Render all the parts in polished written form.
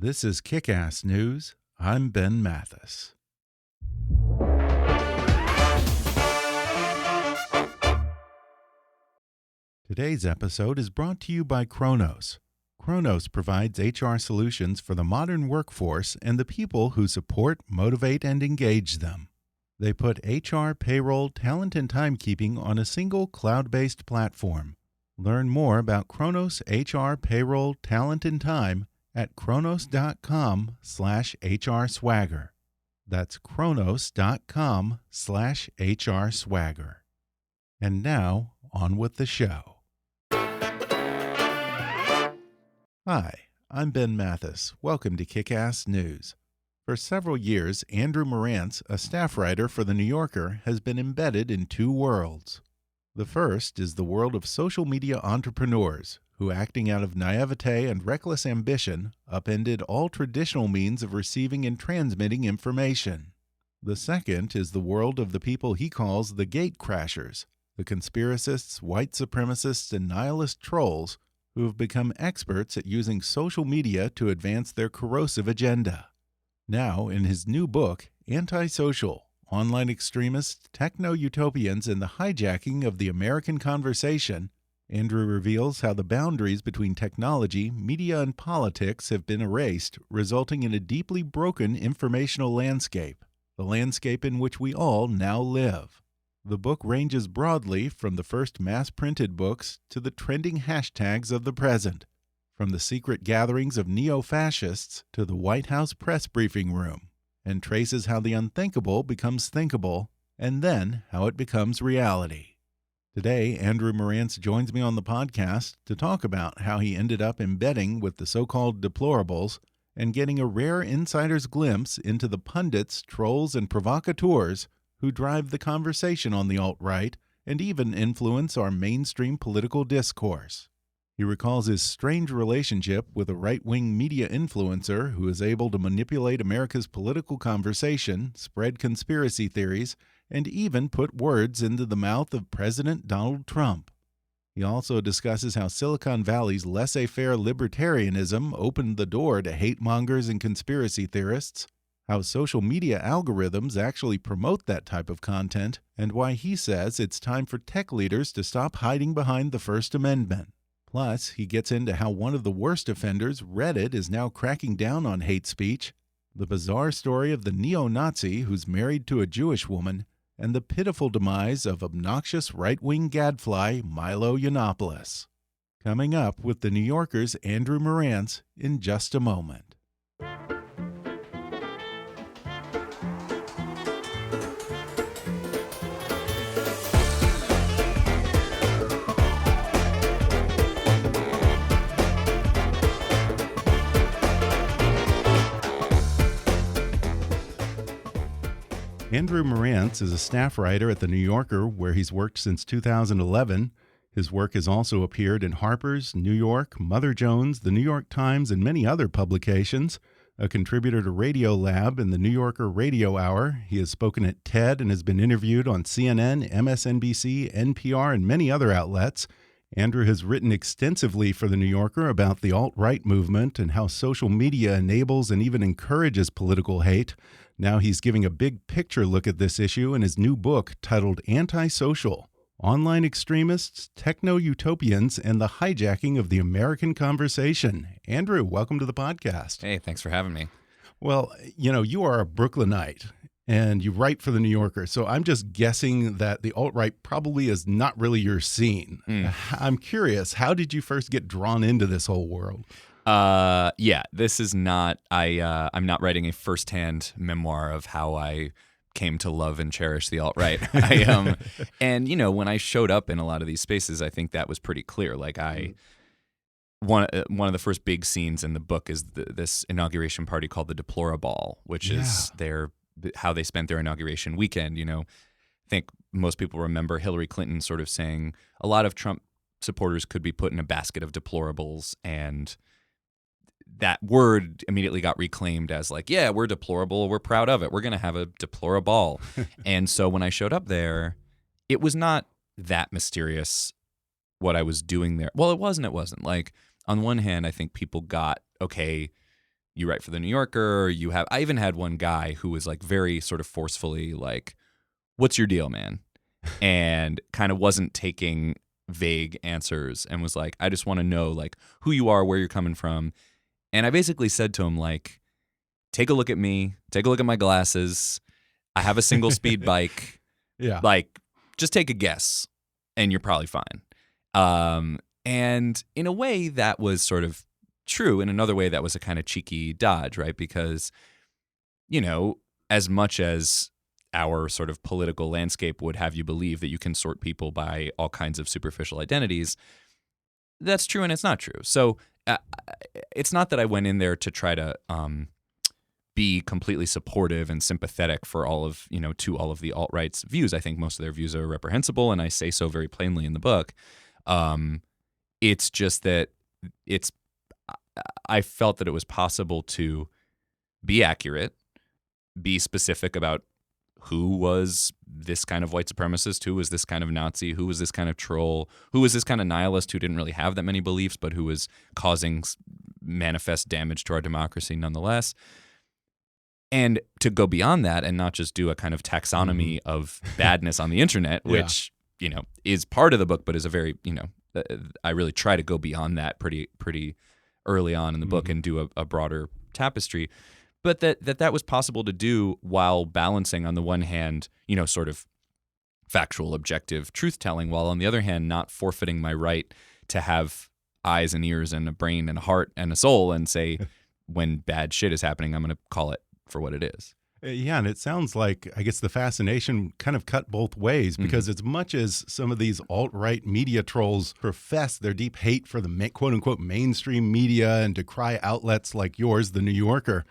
This is Kick-Ass News. I'm Ben Mathis. Today's episode is brought to you by Kronos. Kronos provides HR solutions for the modern workforce and the people who support, motivate, and engage them. They put HR, payroll, talent, and timekeeping on a single cloud-based platform. Learn more about Kronos HR, payroll, talent, and time at kronos.com/HRswagger. That's kronos.com/HRswagger. And now, on with the show. Hi, I'm Ben Mathis. Welcome to Kick-Ass News. For several years, Andrew Marantz, a staff writer for The New Yorker, has been embedded in two worlds. The first is the world of social media entrepreneurs who, acting out of naivete and reckless ambition, upended all traditional means of receiving and transmitting information. The second is the world of the people he calls the gate crashers, the conspiracists, white supremacists, and nihilist trolls who have become experts at using social media to advance their corrosive agenda. Now, in his new book, Antisocial: Online Extremists, Techno-Utopians, and the Hijacking of the American Conversation, Andrew reveals how the boundaries between technology, media, and politics have been erased, resulting in a deeply broken informational landscape, the landscape in which we all now live. The book ranges broadly from the first mass-printed books to the trending hashtags of the present, from the secret gatherings of neo-fascists to the White House press briefing room, and traces how the unthinkable becomes thinkable, and then how it becomes reality. Today, Andrew Marantz joins me on the podcast to talk about how he ended up embedding with the so-called Deplorables and getting a rare insider's glimpse into the pundits, trolls, and provocateurs who drive the conversation on the alt-right and even influence our mainstream political discourse. He recalls his strange relationship with a right-wing media influencer who is able to manipulate America's political conversation, spread conspiracy theories, and even put words into the mouth of President Donald Trump. He also discusses how Silicon Valley's laissez-faire libertarianism opened the door to hate mongers and conspiracy theorists, how social media algorithms actually promote that type of content, and why he says it's time for tech leaders to stop hiding behind the First Amendment. Plus, he gets into how one of the worst offenders, Reddit, is now cracking down on hate speech, the bizarre story of the neo-Nazi who's married to a Jewish woman, and the pitiful demise of obnoxious right-wing gadfly Milo Yiannopoulos. Coming up with The New Yorker's Andrew Marantz in just a moment. Andrew Marantz is a staff writer at The New Yorker, where he's worked since 2011. His work has also appeared in Harper's, New York, Mother Jones, The New York Times, and many other publications. A contributor to Radio Lab and The New Yorker Radio Hour, he has spoken at TED and has been interviewed on CNN, MSNBC, NPR, and many other outlets. Andrew has written extensively for The New Yorker about the alt-right movement and how social media enables and even encourages political hate. Now he's giving a big picture look at this issue in his new book titled Antisocial: Online Extremists, Techno-Utopians, and the Hijacking of the American Conversation. Andrew, welcome to the podcast. Hey, thanks for having me. Well, you are a Brooklynite and you write for The New Yorker, so I'm just guessing that the alt-right probably is not really your scene. I'm curious, how did you first get drawn into this whole world? Yeah, this is not, I'm not writing a firsthand memoir of how I came to love and cherish the alt-right. And when I showed up in a lot of these spaces, I think that was pretty clear. Like one of the first big scenes in the book is this inauguration party called the Deplorables, which is how they spent their inauguration weekend. I think most people remember Hillary Clinton sort of saying a lot of Trump supporters could be put in a basket of deplorables, and that word immediately got reclaimed as like, yeah, we're deplorable, we're proud of it, we're going to have a deplorable. And so when I showed up there, it was not that mysterious what I was doing there. Well, it was and it wasn't. Like, on one hand, I think people got, okay, you write for the New Yorker, I even had one guy who was like very sort of forcefully like, what's your deal, man? And kind of wasn't taking vague answers and was like, I just want to know like who you are, where you're coming from. And I basically said to him like, take a look at me, take a look at my glasses. I have a single speed bike. Yeah. Like, just take a guess and you're probably fine. And in a way that was sort of true. In another way that was a kind of cheeky dodge, right? Because, you know, as much as our sort of political landscape would have you believe that you can sort people by all kinds of superficial identities, that's true and it's not true. So it's not that I went in there to try to be completely supportive and sympathetic for all of, you know, to all of the alt-right's views. I think most of their views are reprehensible, and I say so very plainly in the book. It's just that I felt that it was possible to be accurate, be specific about who was this kind of white supremacist, who was this kind of Nazi, who was this kind of troll, who was this kind of nihilist who didn't really have that many beliefs, but who was causing manifest damage to our democracy nonetheless. And to go beyond that and not just do a kind of taxonomy of badness on the internet, which, you know, is part of the book, but is a very, you know, I really try to go beyond that pretty early on in the book and do a broader tapestry. But that was possible to do while balancing, on the one hand, you know, sort of factual, objective truth-telling, while on the other hand, not forfeiting my right to have eyes and ears and a brain and a heart and a soul and say, when bad shit is happening, I'm going to call it for what it is. Yeah, and it sounds like, I guess, the fascination kind of cut both ways, because as much as some of these alt-right media trolls profess their deep hate for the quote-unquote mainstream media and decry outlets like yours, the New Yorker,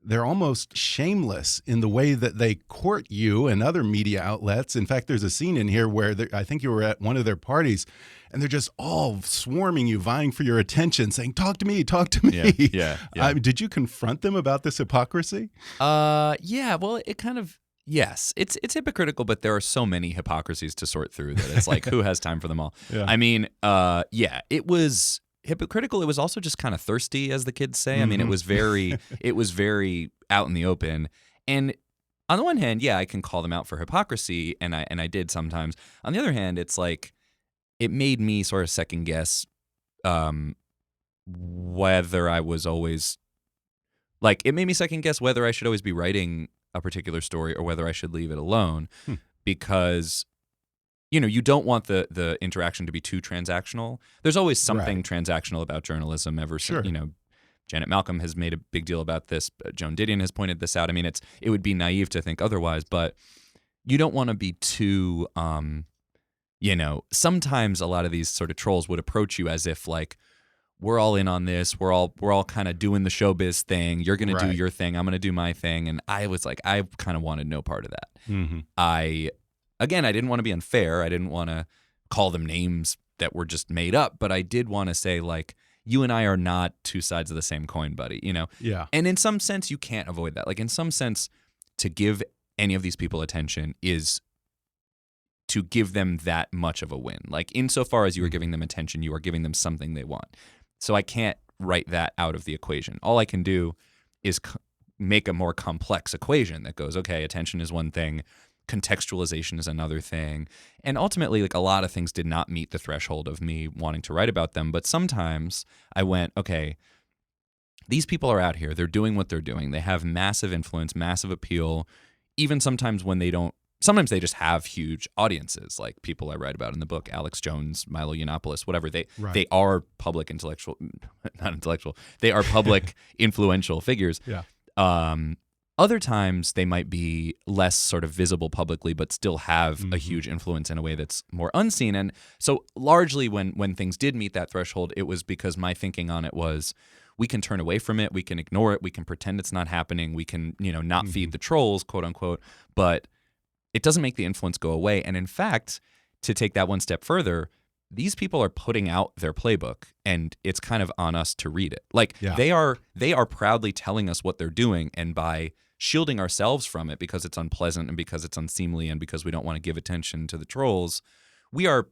they're almost shameless in the way that they court you and other media outlets. In fact, there's a scene in here where I think you were at one of their parties, and they're just all swarming you, vying for your attention, saying, talk to me, talk to me. Yeah. Did you confront them about this hypocrisy? Yeah, well, it kind of, yes. It's hypocritical, but there are so many hypocrisies to sort through that it's like, who has time for them all? Yeah. I mean, yeah, it was hypocritical. It was also just kind of thirsty, as the kids say. I mean, it was very out in the open. And on the one hand, yeah, I can call them out for hypocrisy, and I did sometimes. On the other hand, it's like, it made me sort of second guess whether I was always, like, it made me second guess whether I should always be writing a particular story or whether I should leave it alone, because, you know, you don't want the interaction to be too transactional. There's always something transactional about journalism ever since, you know, Janet Malcolm has made a big deal about this. Joan Didion has pointed this out. I mean, it would be naive to think otherwise, but you don't want to be too, you know, sometimes a lot of these sort of trolls would approach you as if like, we're all in on this. We're all kind of doing the showbiz thing. You're going to do your thing. I'm going to do my thing. And I was like, I kind of wanted no part of that. I didn't want to be unfair. I didn't want to call them names that were just made up, but I did want to say, like, you and I are not two sides of the same coin, buddy, you know? Yeah. And in some sense, you can't avoid that. Like, in some sense, to give any of these people attention is to give them that much of a win. Like, insofar as you are giving them attention, you are giving them something they want. So I can't write that out of the equation. All I can do is make a more complex equation that goes, okay, attention is one thing, contextualization is another thing. And ultimately, like, a lot of things did not meet the threshold of me wanting to write about them. But sometimes I went, okay, these people are out here. They're doing what they're doing. They have massive influence, massive appeal. Even sometimes when they don't, sometimes they just have huge audiences, like people I write about in the book, Alex Jones, Milo Yiannopoulos, whatever. They are public they are public influential figures. Yeah. Other times they might be less sort of visible publicly, but still have a huge influence in a way that's more unseen. And so largely when things did meet that threshold, it was because my thinking on it was, we can turn away from it, we can ignore it, we can pretend it's not happening, we can, you know, not feed the trolls, quote unquote, but it doesn't make the influence go away. And in fact, to take that one step further, these people are putting out their playbook, and it's kind of on us to read it. Like, they are proudly telling us what they're doing, and by shielding ourselves from it because it's unpleasant and because it's unseemly and because we don't want to give attention to the trolls, we are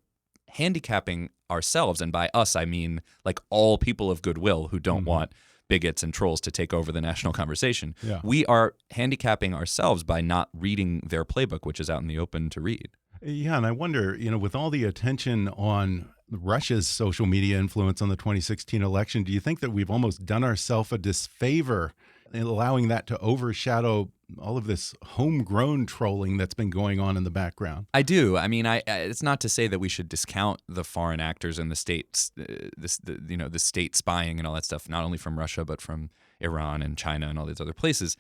handicapping ourselves. And by us, I mean like all people of goodwill who don't want bigots and trolls to take over the national conversation. Yeah. We are handicapping ourselves by not reading their playbook, which is out in the open to read. Yeah, and I wonder, with all the attention on Russia's social media influence on the 2016 election, do you think that we've almost done ourselves a disfavor in allowing that to overshadow all of this homegrown trolling that's been going on in the background? I do. I mean, it's not to say that we should discount the foreign actors and the states, the state spying and all that stuff, not only from Russia but from Iran and China and all these other places.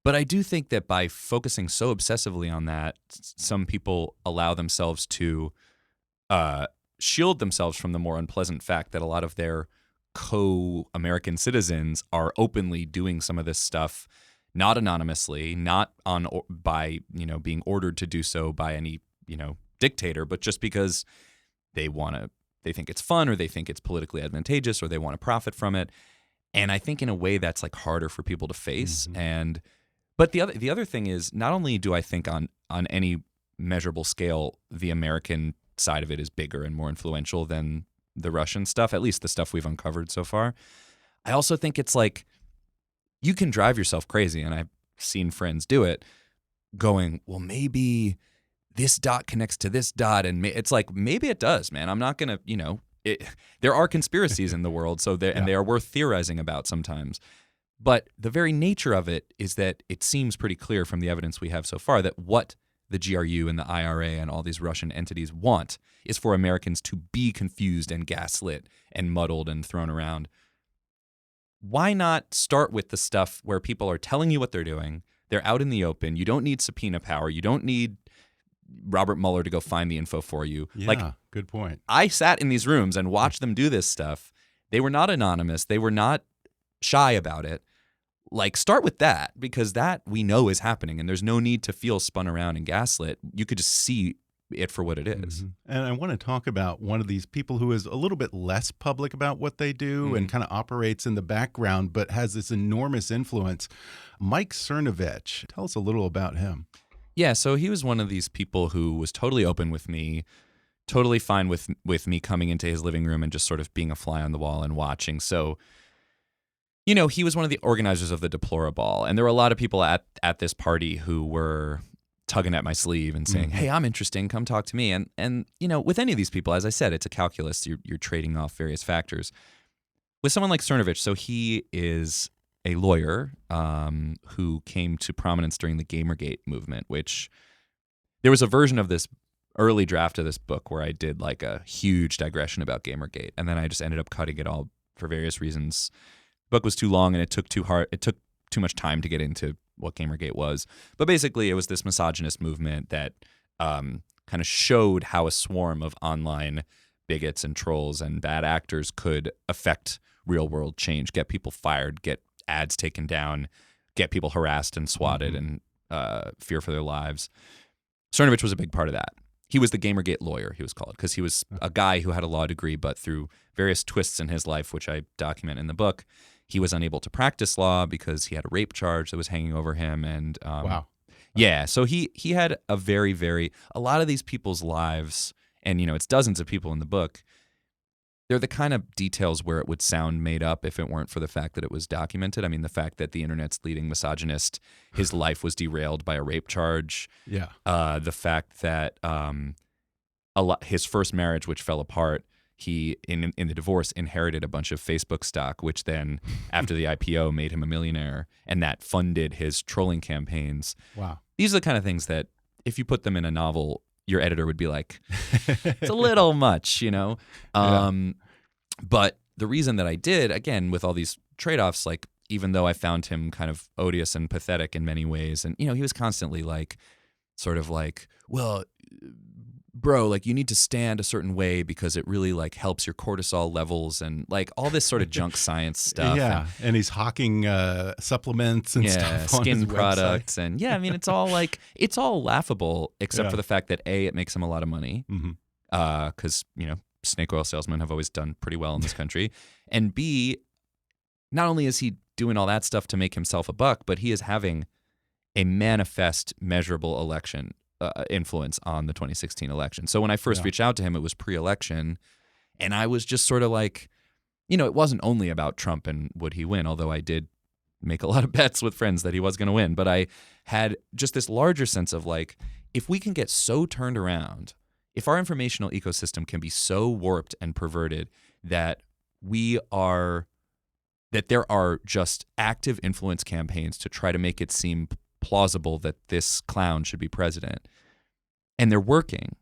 But I do think that by focusing so obsessively on that, some people allow themselves to shield themselves from the more unpleasant fact that a lot of their co-American citizens are openly doing some of this stuff, not anonymously, not by being ordered to do so by any dictator, but just because they think it's fun, or they think it's politically advantageous, or they want to profit from it. And I think in a way that's like harder for people to face. Mm-hmm. But the other thing is, not only do I think on any measurable scale the American side of it is bigger and more influential than the Russian stuff, at least the stuff we've uncovered so far, I also think it's like you can drive yourself crazy, and I've seen friends do it, going, well, maybe this dot connects to this dot, and it's like, maybe it does, man. I'm not going to, there are conspiracies in the world, and they are worth theorizing about sometimes. But the very nature of it is that it seems pretty clear from the evidence we have so far that what the GRU and the IRA and all these Russian entities want is for Americans to be confused and gaslit and muddled and thrown around. Why not start with the stuff where people are telling you what they're doing? They're out in the open. You don't need subpoena power. You don't need Robert Mueller to go find the info for you. Yeah, good point. I sat in these rooms and watched them do this stuff. They were not anonymous. They were not shy about it. Start with that, because that we know is happening, and there's no need to feel spun around and gaslit. You could just see it for what it is. Mm-hmm. And I want to talk about one of these people who is a little bit less public about what they do and kind of operates in the background, but has this enormous influence. Mike Cernovich. Tell us a little about him. Yeah, so he was one of these people who was totally open with me, totally fine with me coming into his living room and just sort of being a fly on the wall and watching. So, he was one of the organizers of the Deplorable, and there were a lot of people at this party who were tugging at my sleeve and saying, hey, I'm interesting, come talk to me. And with any of these people, as I said, it's a calculus. You're trading off various factors. With someone like Cernovich, so he is a lawyer who came to prominence during the Gamergate movement, which there was a version of this early draft of this book where I did like a huge digression about Gamergate, and then I just ended up cutting it all for various reasons. The book was too long, and it took too much time to get into what Gamergate was. But basically, it was this misogynist movement that kind of showed how a swarm of online bigots and trolls and bad actors could affect real-world change, get people fired, get ads taken down, get people harassed and swatted and fear for their lives. Cernovich was a big part of that. He was the Gamergate lawyer, he was called, because he was a guy who had a law degree, but through various twists in his life, which I document in the book, he was unable to practice law because he had a rape charge that was hanging over him. And wow. Yeah, so he had a a lot of these people's lives, and it's dozens of people in the book, they're the kind of details where it would sound made up if it weren't for the fact that it was documented. I mean, the fact that the internet's leading misogynist, his life was derailed by a rape charge. Yeah. The fact that his first marriage, which fell apart, he in the divorce inherited a bunch of Facebook stock, which then after the IPO made him a millionaire, and that funded his trolling campaigns. Wow. These are the kind of things that if you put them in a novel, your editor would be like, it's a little much, Yeah. But the reason that I did, again, with all these trade-offs, like even though I found him kind of odious and pathetic in many ways, and he was constantly like, sort of like, well, bro, like you need to stand a certain way because it really like helps your cortisol levels and like all this sort of junk science stuff. Yeah, and he's hawking supplements and stuff on skin his products, website. and I mean it's all like it's all laughable except for the fact that A, it makes him a lot of money because snake oil salesmen have always done pretty well in this country, and B, not only is he doing all that stuff to make himself a buck, but he is having a manifest, measurable election influence on the 2016 election. So when I first reached out to him, it was pre-election, and I was just sort of like, it wasn't only about Trump and would he win, although I did make a lot of bets with friends that he was going to win. But I had just this larger sense of like, if we can get so turned around, if our informational ecosystem can be so warped and perverted that there are just active influence campaigns to try to make it seem plausible that this clown should be president, and they're working,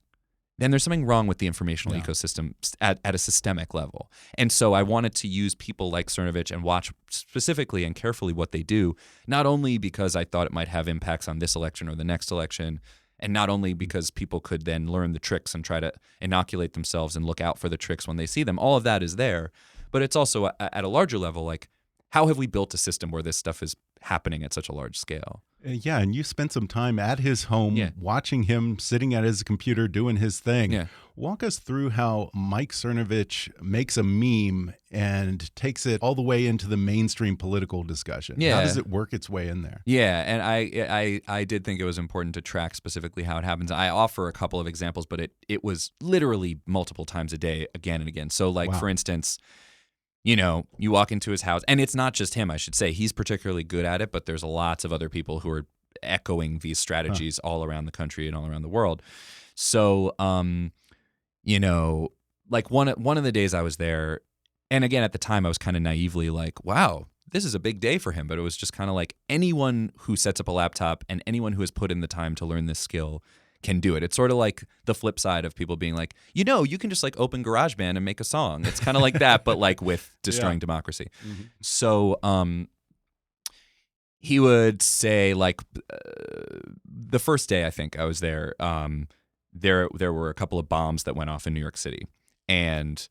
then there's something wrong with the informational ecosystem at a systemic level. And so I wanted to use people like Cernovich and watch specifically and carefully what they do, not only because I thought it might have impacts on this election or the next election, and not only because people could then learn the tricks and try to inoculate themselves and look out for the tricks when they see them. All of that is there. But it's also at a larger level, like, how have we built a system where this stuff is happening at such a large scale? Yeah, and you spent some time at his home watching him sitting at his computer doing his thing. Yeah. Walk us through how Mike Cernovich makes a meme and takes it all the way into the mainstream political discussion. Yeah. How does it work its way in there? Yeah, and I did think it was important to track specifically how it happens. I offer a couple of examples, but it was literally multiple times a day, again and again. So, like, for instance, you walk into his house, and it's not just him, I should say. He's particularly good at it, but there's lots of other people who are echoing these strategies all around the country and all around the world. So, like one of the days I was there, and again, at the time I was kind of naively like, wow, this is a big day for him. But it was just kind of like anyone who sets up a laptop and anyone who has put in the time to learn this skill can do it. It's sort of like the flip side of people being like, you can just like open GarageBand and make a song. It's kind of like that, but like with destroying democracy. Mm-hmm. So he would say, like, the first day I think I was there, there were a couple of bombs that went off in New York City, and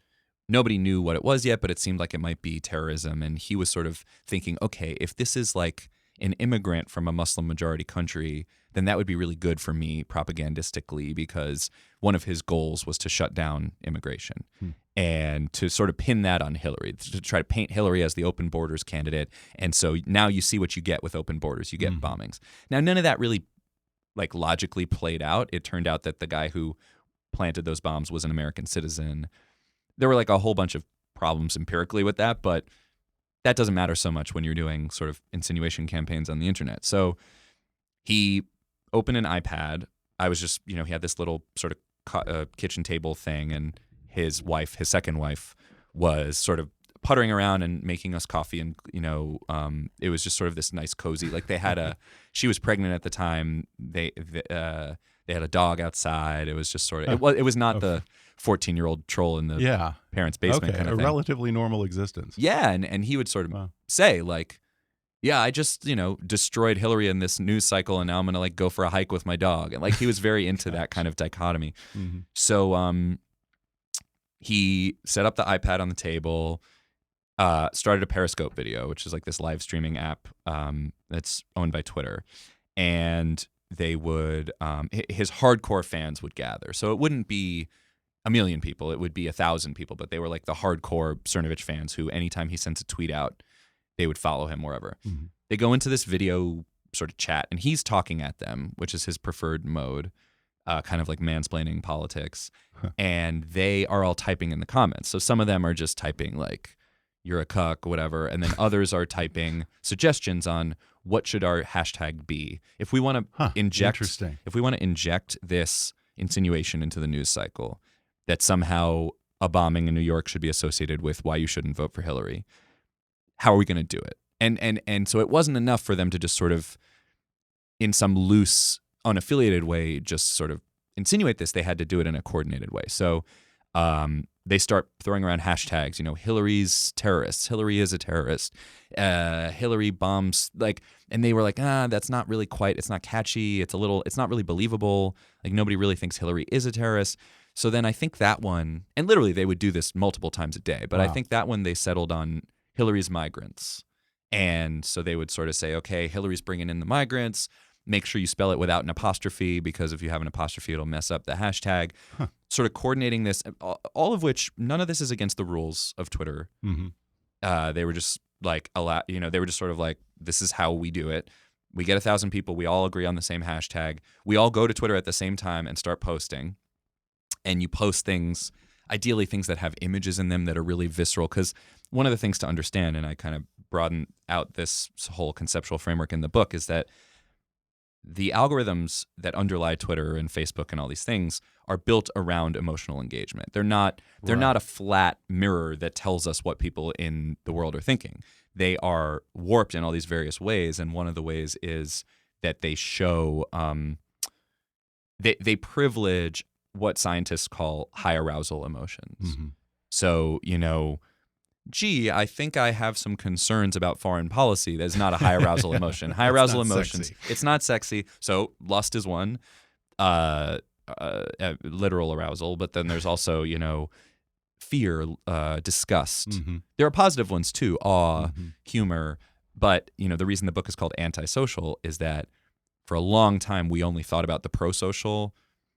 nobody knew what it was yet, but it seemed like it might be terrorism. And he was sort of thinking, okay, if this is like an immigrant from a Muslim majority country, then that would be really good for me propagandistically, because one of his goals was to shut down immigration and to sort of pin that on Hillary, to try to paint Hillary as the open borders candidate. And so now you see what you get with open borders. You get bombings. Now, none of that really like logically played out. It turned out that the guy who planted those bombs was an American citizen. There were like a whole bunch of problems empirically with that, but that doesn't matter so much when you're doing sort of insinuation campaigns on the internet. So he opened an iPad. I was just, he had this little sort of kitchen table thing, and his wife, his second wife, was sort of puttering around and making us coffee. And, it was just sort of this nice cozy, like they had she was pregnant at the time. They had a dog outside. It was just sort of, it was not the 14-year-old troll in the parents' basement kind of thing. A relatively normal existence. Yeah, and he would sort of say, like, yeah, I just, destroyed Hillary in this news cycle, and now I'm going to like go for a hike with my dog. And like he was very into that kind of dichotomy. Mm-hmm. So he set up the iPad on the table, started a Periscope video, which is like this live streaming app that's owned by Twitter. And they would, his hardcore fans would gather. So it wouldn't be 1 million people, it would be 1,000 people, but they were like the hardcore Cernovich fans who anytime he sends a tweet out, they would follow him wherever. Mm-hmm. They go into this video sort of chat, and he's talking at them, which is his preferred mode, kind of like mansplaining politics. And they are all typing in the comments. So some of them are just typing like, you're a cuck, whatever. And then others are typing suggestions on what should our hashtag be. If we want to inject this insinuation into the news cycle, that somehow a bombing in New York should be associated with why you shouldn't vote for Hillary, how are we going to do it? And so it wasn't enough for them to just sort of, in some loose, unaffiliated way, just sort of insinuate this. They had to do it in a coordinated way. So they start throwing around hashtags, Hillary's terrorists, Hillary is a terrorist, Hillary bombs, like, and they were like, that's not really quite, it's not catchy, it's not really believable, like nobody really thinks Hillary is a terrorist. So then I think that one, and literally they would do this multiple times a day, but I think that one they settled on Hillary's migrants. And so they would sort of say, okay, Hillary's bringing in the migrants. Make sure you spell it without an apostrophe, because if you have an apostrophe, it'll mess up the hashtag. Sort of coordinating this, all of which, none of this is against the rules of Twitter. Mm-hmm. They were just like, they were just sort of like, this is how we do it. We get 1,000 people. We all agree on the same hashtag. We all go to Twitter at the same time and start posting. And you post things. ideally things that have images in them that are really visceral. Because one of the things to understand, and I kind of broaden out this whole conceptual framework in the book, is that the algorithms that underlie Twitter and Facebook and all these things are built around emotional engagement. They're not a flat mirror that tells us what people in the world are thinking. They are warped in all these various ways, and one of the ways is that they show they privilege what scientists call high arousal emotions. Mm-hmm. So, gee, I think I have some concerns about foreign policy. That's not a high arousal emotion. High arousal emotions. Sexy. It's not sexy. So lust is one, literal arousal. But then there's also, fear, disgust. Mm-hmm. There are positive ones too, awe, Mm-hmm. humor. But, the reason the book is called Antisocial is that for a long time we only thought about the pro-social.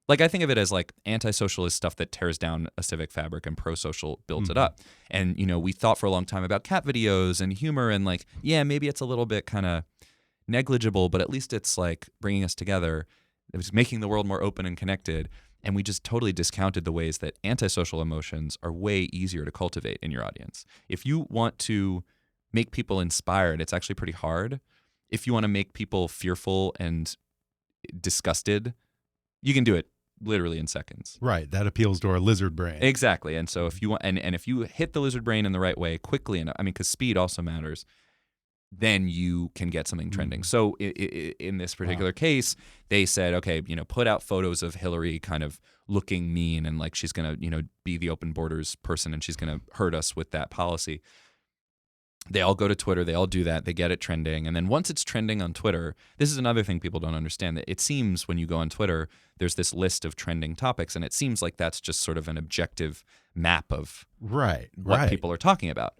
Like, I think of it as like antisocial is stuff that tears down a civic fabric and pro-social builds it up. And, we thought for a long time about cat videos and humor and like, yeah, maybe it's a little bit kind of negligible, but at least it's like bringing us together. It was making the world more open and connected. And we just totally discounted the ways that antisocial emotions are way easier to cultivate in your audience. If you want to make people inspired, it's actually pretty hard. If you want to make people fearful and disgusted, you can do it literally in seconds. Right. That appeals to our lizard brain. Exactly. And so if you want, and if you hit the lizard brain in the right way quickly enough, because speed also matters, then you can get something trending. So in this particular case, they said, okay, put out photos of Hillary kind of looking mean and like she's going to, be the open borders person and she's going to hurt us with that policy. They all go to Twitter. They all do that. They get it trending. And then once it's trending on Twitter, this is another thing people don't understand, that it seems when you go on Twitter, there's this list of trending topics, and it seems like that's just sort of an objective map of what people are talking about.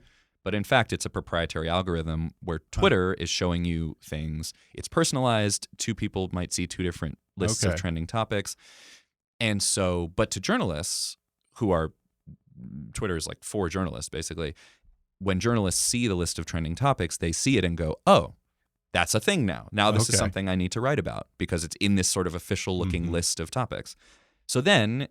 But in fact, it's a proprietary algorithm where Twitter is showing you things. It's personalized. Two people might see two different lists of trending topics. And so, but to journalists who are, Twitter is like for journalists, basically. When journalists see the list of trending topics, they see it and go, oh, that's a thing now. Now this is something I need to write about because it's in this sort of official looking list of topics. So then,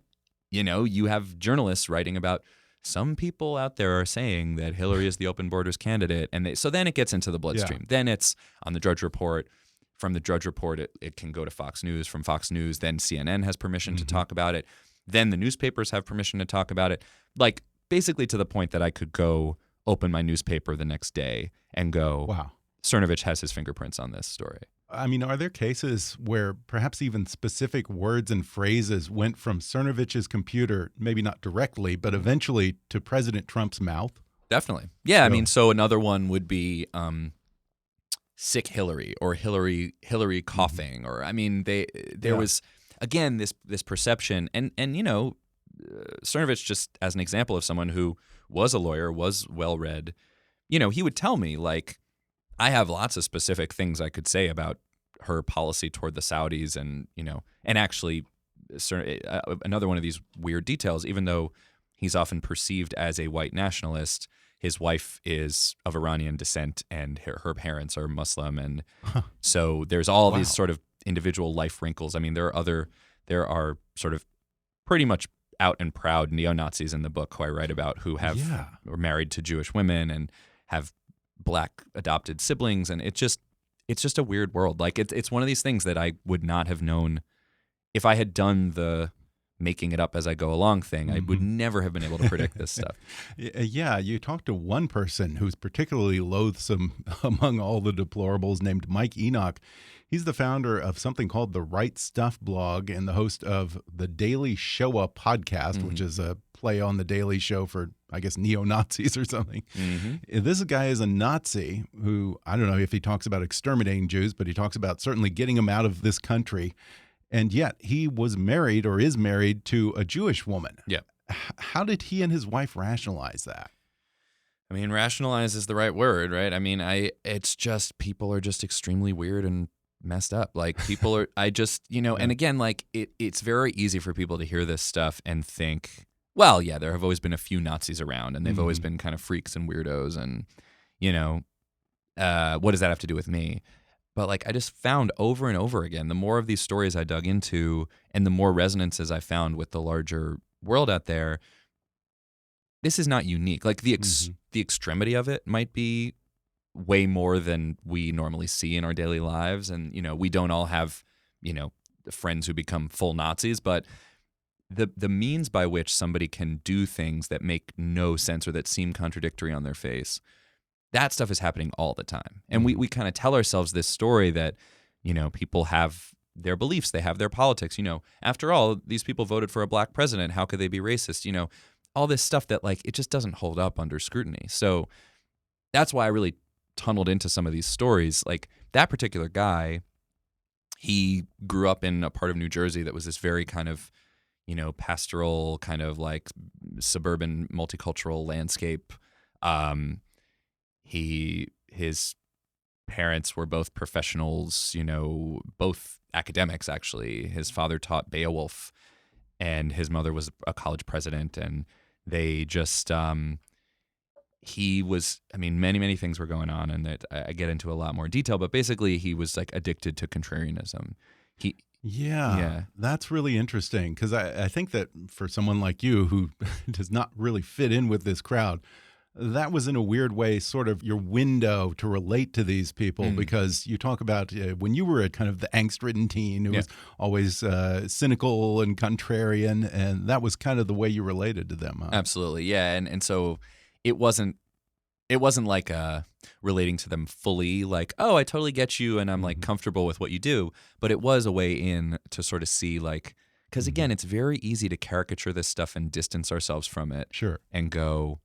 you have journalists writing about some people out there are saying that Hillary is the open borders candidate. And so then it gets into the bloodstream. Yeah. Then it's on the Drudge Report. From the Drudge Report, it can go to Fox News. From Fox News, then CNN has permission to talk about it. Then the newspapers have permission to talk about it. Like basically to the point that I could go open my newspaper the next day and go, wow, Cernovich has his fingerprints on this story. Are there cases where perhaps even specific words and phrases went from Cernovich's computer, maybe not directly, but eventually to President Trump's mouth? Definitely. Yeah, so another one would be sick Hillary or Hillary coughing, or there was again this perception and Cernovich, just as an example of someone who was a lawyer, was well-read, he would tell me, like, I have lots of specific things I could say about her policy toward the Saudis and actually another one of these weird details, even though he's often perceived as a white nationalist, his wife is of Iranian descent and her parents are Muslim. And so there's all these sort of individual life wrinkles. There are sort of pretty much out and proud neo-Nazis in the book who I write about who are married to Jewish women and have black adopted siblings, and it's just a weird world. Like it's one of these things that I would not have known if I had done the making it up as I go along thing. I would never have been able to predict this stuff. Yeah, you talked to one person who's particularly loathsome among all the deplorables, named Mike Enoch. He's the founder of something called the Right Stuff blog and the host of the Daily Shoah podcast, which is a play on the Daily Show for, I guess, neo-Nazis or something. This guy is a Nazi who, I don't know if he talks about exterminating Jews, but he talks about certainly getting them out of this country. And yet he was married or is married to a Jewish woman. Yeah. How did he and his wife rationalize that? Rationalize is the right word, right? It's just people are just extremely weird and messed up. Like people are, and again, like it's very easy for people to hear this stuff and think, well, yeah, there have always been a few Nazis around and they've always been kind of freaks and weirdos and, what does that have to do with me? But like I just found over and over again, the more of these stories I dug into and the more resonances I found with the larger world out there, this is not unique. Like the Mm-hmm. the extremity of it might be way more than we normally see in our daily lives. And, we don't all have, friends who become full Nazis, but the means by which somebody can do things that make no sense or that seem contradictory on their face, that stuff is happening all the time. And we kind of tell ourselves this story that, people have their beliefs, they have their politics. After all, these people voted for a black president. How could they be racist? All this stuff that like it just doesn't hold up under scrutiny. So that's why I really tunneled into some of these stories. Like that particular guy, he grew up in a part of New Jersey that was this very kind of, pastoral kind of like suburban multicultural landscape. His parents were both professionals, both academics actually. His father taught Beowulf and his mother was a college president, and they just he was, many, many things were going on, and that I get into a lot more detail, but basically he was like addicted to contrarianism. Yeah. That's really interesting because I think that for someone like you who does not really fit in with this crowd, that was in a weird way sort of your window to relate to these people because you talk about when you were a kind of the angst-ridden teen who was always cynical and contrarian, and that was kind of the way you related to them. Huh? Absolutely, yeah, and so it wasn't like relating to them fully, like, oh, I totally get you, and I'm like comfortable with what you do, but it was a way in to sort of see like, because again, it's very easy to caricature this stuff and distance ourselves from it, Sure, and go,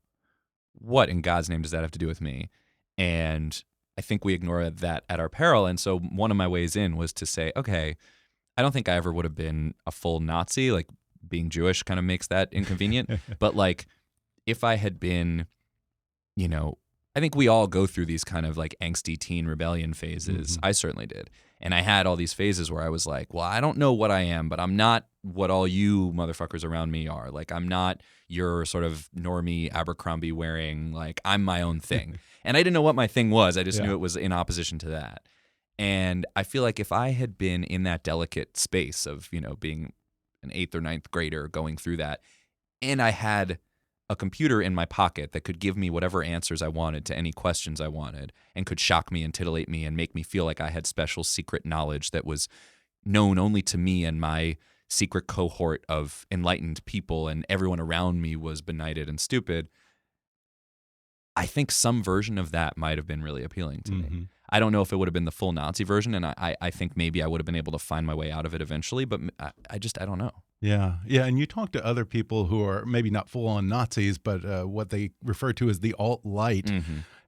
what in God's name does that have to do with me? And I think we ignore that at our peril. And so one of my ways in was to say, okay, I don't think I ever would have been a full Nazi. Like being Jewish kind of makes that inconvenient. But like if I had been, I think we all go through these kind of like angsty teen rebellion phases. I certainly did. And I had all these phases where I was like, well, I don't know what I am, but I'm not what all you motherfuckers around me are. Like, I'm not your sort of normie Abercrombie wearing, like, I'm my own thing. And I didn't know what my thing was. I just knew it was in opposition to that. And I feel like if I had been in that delicate space of, being an 8th or 9th grader going through that, and I had a computer in my pocket that could give me whatever answers I wanted to any questions I wanted and could shock me and titillate me and make me feel like I had special secret knowledge that was known only to me and my secret cohort of enlightened people, and everyone around me was benighted and stupid. I think some version of that might have been really appealing to me. I don't know if it would have been the full Nazi version, and I think maybe I would have been able to find my way out of it eventually, but I don't know. Yeah. And you talk to other people who are maybe not full-on Nazis, but what they refer to as the alt-light.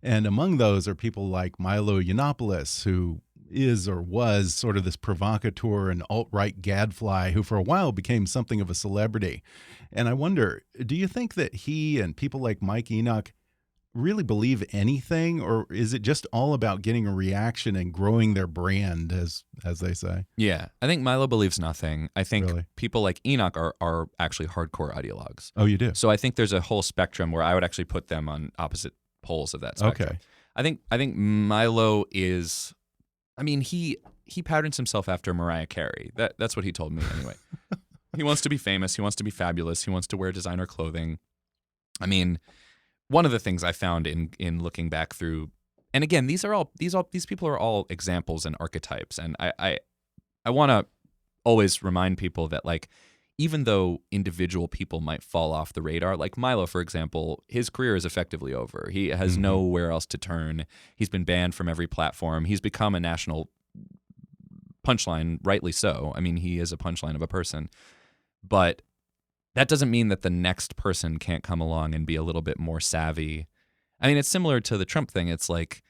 And among those are people like Milo Yiannopoulos, who is or was sort of this provocateur and alt-right gadfly who for a while became something of a celebrity. And I wonder, do you think that he and people like Mike Enoch really believe anything, or is it just all about getting a reaction and growing their brand, as they say? Yeah, I think Milo believes nothing. I think Really? people like Enoch are actually hardcore ideologues. Oh, you do? So I think there's a whole spectrum where I would actually put them on opposite poles of that spectrum. Okay. I think Milo is, he patterns himself after Mariah Carey. That's what he told me anyway. He wants to be famous. He wants to be fabulous. He wants to wear designer clothing. One of the things I found in looking back through, and again, these people are all examples and archetypes, and I want to always remind people that, like, even though individual people might fall off the radar, like Milo, for example, his career is effectively over. He has nowhere else to turn. He's been banned from every platform. He's become a national punchline, rightly so. He is a punchline of a person, but that doesn't mean that the next person can't come along and be a little bit more savvy. It's similar to the Trump thing. It's like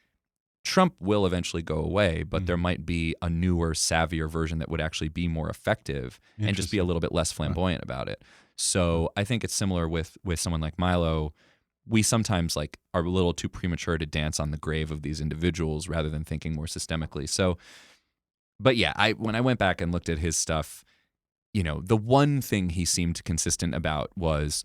Trump will eventually go away, but there might be a newer, savvier version that would actually be more effective and just be a little bit less flamboyant about it. So I think it's similar with someone like Milo. We sometimes like are a little too premature to dance on the grave of these individuals rather than thinking more systemically. So, but yeah, when I went back and looked at his stuff, the one thing he seemed consistent about was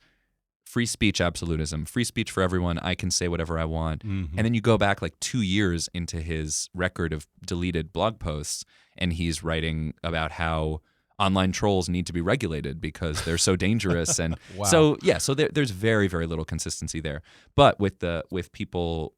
free speech absolutism, free speech for everyone. I can say whatever I want. And then you go back like 2 years into his record of deleted blog posts, and he's writing about how online trolls need to be regulated because they're so dangerous. And Wow. so there's very, very little consistency there. But with people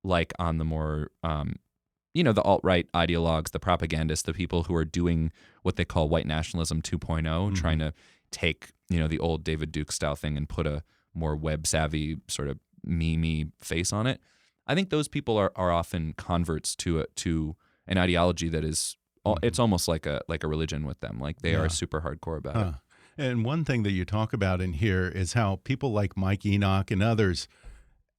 like on the more the alt-right ideologues, the propagandists, the people who are doing what they call white nationalism 2.0, trying to take, the old David Duke style thing and put a more web-savvy sort of meme face on it. I think those people are often converts to an ideology that is, it's almost like a religion with them. Like they are super hardcore about it. And one thing that you talk about in here is how people like Mike Enoch and others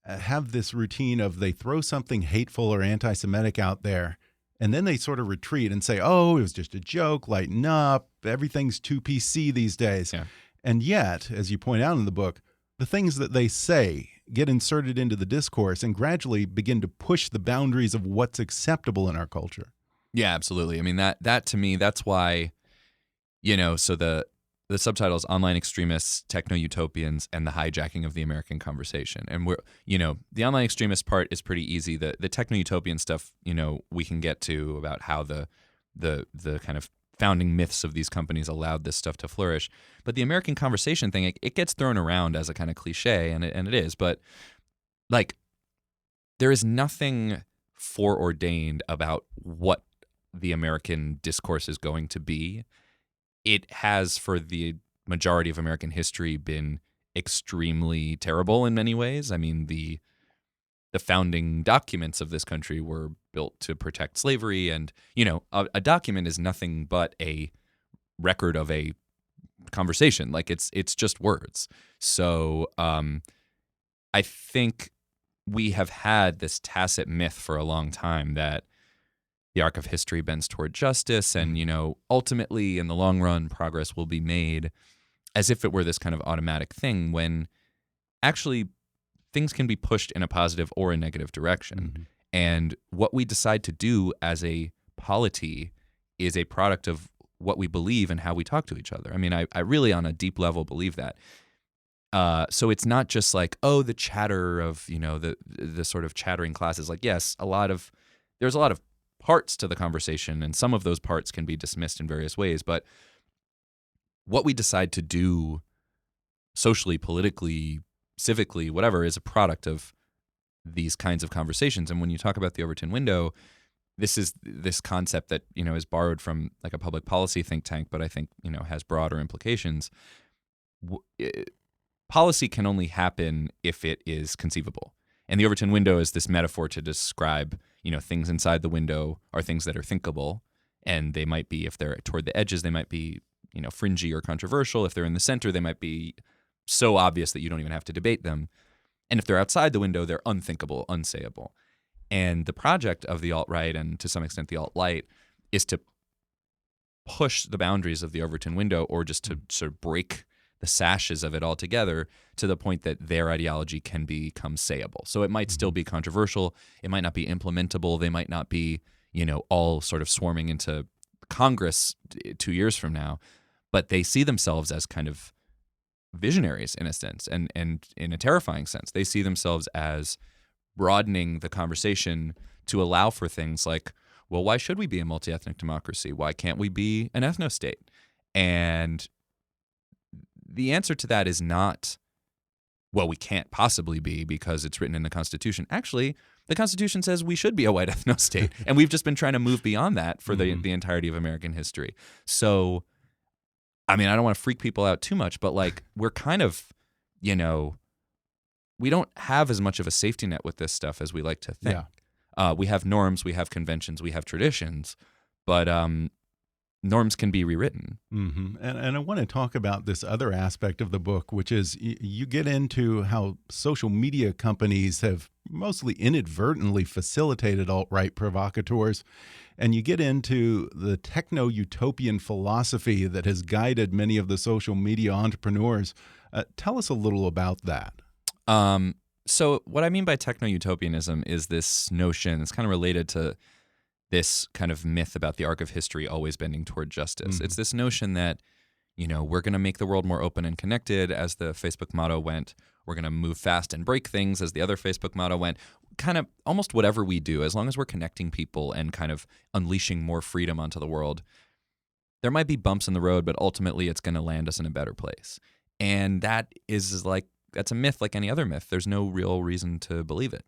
have this routine of they throw something hateful or anti-Semitic out there, and then they sort of retreat and say, oh, it was just a joke, lighten up, everything's too PC these days. Yeah. And yet, as you point out in the book, the things that they say get inserted into the discourse and gradually begin to push the boundaries of what's acceptable in our culture. Yeah, absolutely. I mean, that to me, that's why, so the subtitle is Online Extremists, Techno-Utopians, and the Hijacking of the American Conversation. And we're, the online extremist part is pretty easy. The techno-utopian stuff, we can get to about how the kind of founding myths of these companies allowed this stuff to flourish. But the American Conversation thing, it gets thrown around as a kind of cliche, and it is. But like, there is nothing foreordained about what the American discourse is going to be. It has, for the majority of American history, been extremely terrible in many ways. I mean, the founding documents of this country were built to protect slavery, and a document is nothing but a record of a conversation. Like it's just words. So I think we have had this tacit myth for a long time that the arc of history bends toward justice, and ultimately in the long run progress will be made, as if it were this kind of automatic thing, when actually things can be pushed in a positive or a negative direction. And what we decide to do as a polity is a product of what we believe and how we talk to each other. I mean, I really on a deep level believe that. So it's not just like, oh, the chatter of the sort of chattering classes. Like, yes, there's a lot of parts to the conversation, and some of those parts can be dismissed in various ways. But what we decide to do socially, politically, civically, whatever, is a product of these kinds of conversations. And when you talk about the Overton window, this is this concept that is borrowed from like a public policy think tank, but I think has broader implications. Policy can only happen if it is conceivable. And the Overton window is this metaphor to describe, things inside the window are things that are thinkable, and they might be, if they're toward the edges, they might be, fringy or controversial. If they're in the center, they might be so obvious that you don't even have to debate them. And if they're outside the window, they're unthinkable, unsayable. And the project of the alt-right, and to some extent the alt-light, is to push the boundaries of the Overton window, or just to sort of break the sashes of it altogether to the point that their ideology can become sayable. So it might still be controversial. It might not be implementable. They might not be, all sort of swarming into Congress 2 years from now, but they see themselves as kind of visionaries in a sense, and in a terrifying sense. They see themselves as broadening the conversation to allow for things like, well, why should we be a multi-ethnic democracy? Why can't we be an ethno-state? And the answer to that is not, well, we can't possibly be because it's written in the Constitution. Actually, the Constitution says we should be a white ethno-state, and we've just been trying to move beyond that for the entirety of American history. So, I mean, I don't want to freak people out too much, but like we're kind of, we don't have as much of a safety net with this stuff as we like to think. Yeah. We have norms, we have conventions, we have traditions, but norms can be rewritten. And I want to talk about this other aspect of the book, which is you get into how social media companies have mostly inadvertently facilitated alt-right provocateurs, and you get into the techno-utopian philosophy that has guided many of the social media entrepreneurs. Tell us a little about that. So what I mean by techno-utopianism is this notion, it's kind of related to this kind of myth about the arc of history always bending toward justice. It's this notion that, we're going to make the world more open and connected, as the Facebook motto went. We're going to move fast and break things, as the other Facebook motto went. Kind of almost whatever we do, as long as we're connecting people and kind of unleashing more freedom onto the world, there might be bumps in the road, but ultimately it's going to land us in a better place. And that is like, that's a myth like any other myth. There's no real reason to believe it.